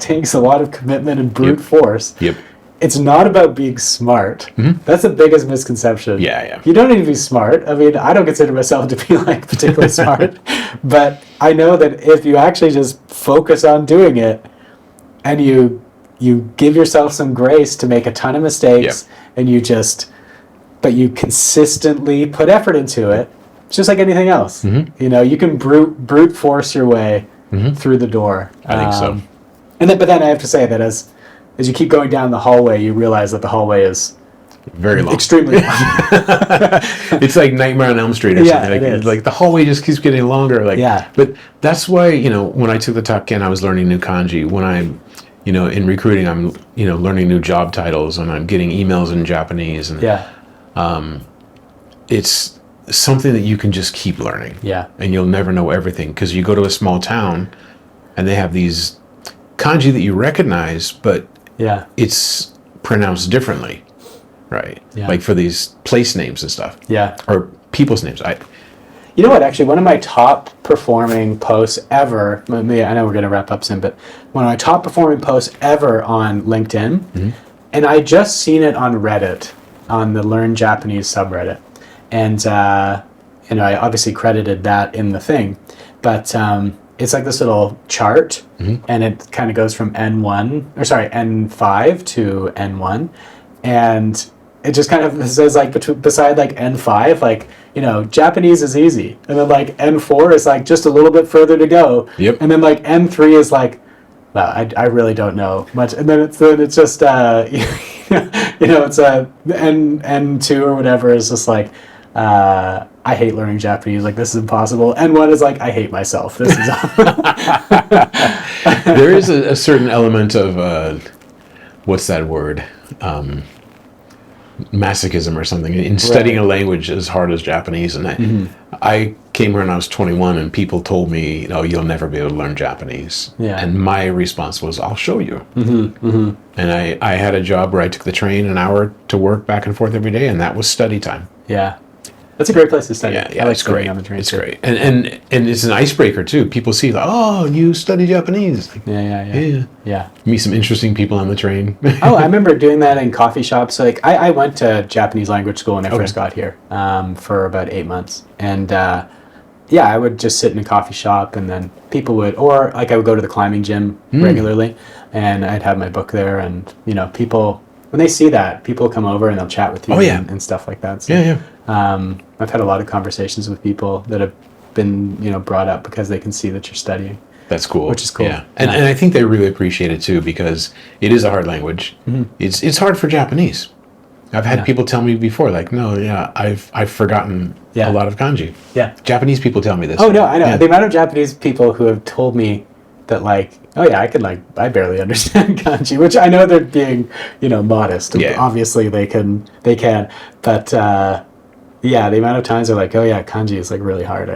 takes a lot of commitment and brute force. Yep. It's not about being smart. Mm-hmm. That's the biggest misconception. Yeah. You don't need to be smart. I mean, I don't consider myself to be like particularly smart, but I know that if you actually just focus on doing it and you give yourself some grace to make a ton of mistakes and you consistently put effort into it, it's just like anything else. You know, you can brute force your way through the door. I think so. But then I have to say that as you keep going down the hallway, you realize that the hallway is very long, extremely long. It's like Nightmare on Elm Street or something. Like the hallway just keeps getting longer. But that's why, you know, when I took the Takken, I was learning new kanji. When I'm, you know, in recruiting, I'm, you know, learning new job titles, and I'm getting emails in Japanese, and it's something that you can just keep learning. And you'll never know everything, because you go to a small town, and they have these kanji that you recognize, but it's pronounced differently. Right. Like for these place names and stuff. Or people's names. You know what, actually, one of my top performing posts ever, I know we're going to wrap up soon, but one of my top performing posts ever on LinkedIn, and I just seen it on Reddit, on the Learn Japanese subreddit. And, you know, I obviously credited that in the thing, but it's like this little chart, and it kind of goes from N5 to N1, and it just kind of says, like, beside, like, N5, like, you know, Japanese is easy. And then, like, N4 is, like, just a little bit further to go. And then, like, N3 is, like, well, I really don't know much. And then it's just, you know, it's N2 or whatever is just, like, I hate learning Japanese. Like, this is impossible. N1 is, like, I hate myself. This is There is a certain element of, what's that word? Masochism or something in studying a language as hard as Japanese. And I came here when I was 21, and people told me, you know, you'll never be able to learn Japanese. And my response was, I'll show you. And I had a job where I took the train an hour to work back and forth every day, and that was study time. That's a great place to study. I like studying on the train. It's great. And it's an icebreaker too. People see, like, oh, you study Japanese. Meet some interesting people on the train. I remember doing that in coffee shops. Like, I went to Japanese language school when I first got here for about 8 months. And I would just sit in a coffee shop, and then people would, or like I would go to the climbing gym regularly, and I'd have my book there, and, you know, people, when they see that, people come over and they'll chat with you and stuff like that. So, I've had a lot of conversations with people that have been, you know, brought up because they can see that you're studying. That's cool. Which is cool. And I think they really appreciate it too, because it is a hard language. It's hard for Japanese. I've had people tell me before, like, no, I've forgotten a lot of kanji. Japanese people tell me this. Oh, no, I know. The amount of Japanese people who have told me that, like, oh yeah, I barely understand kanji, which I know they're being, you know, modest. Obviously they can, but the amount of times they're like, oh yeah, kanji is, like, really hard.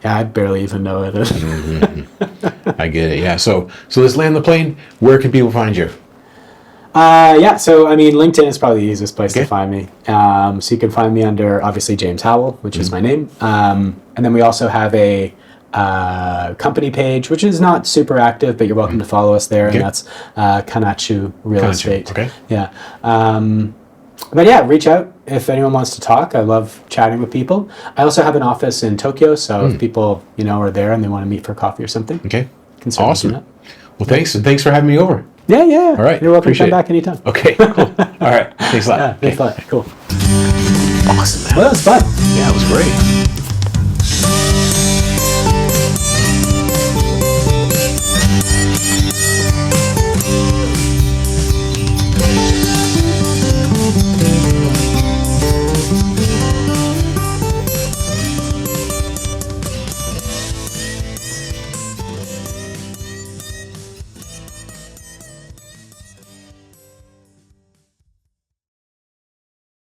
I barely even know it. I get it. So let's land the plane. Where can people find you? So I mean, LinkedIn is probably the easiest place to find me. So you can find me under, obviously, James Howell, which is my name. And then we also have a company page, which is not super active, but you're welcome to follow us there, and that's Kanachu Real Estate. But yeah, reach out if anyone wants to talk. I love chatting with people. I also have an office in Tokyo, so if people, you know, are there and they want to meet for coffee or something, awesome. Well, thanks, and thanks for having me over. All right, you're welcome to come back anytime. Okay, cool. All right, thanks a lot. Thanks a lot. Cool. Awesome, man. Well, that was fun. Yeah, it was great.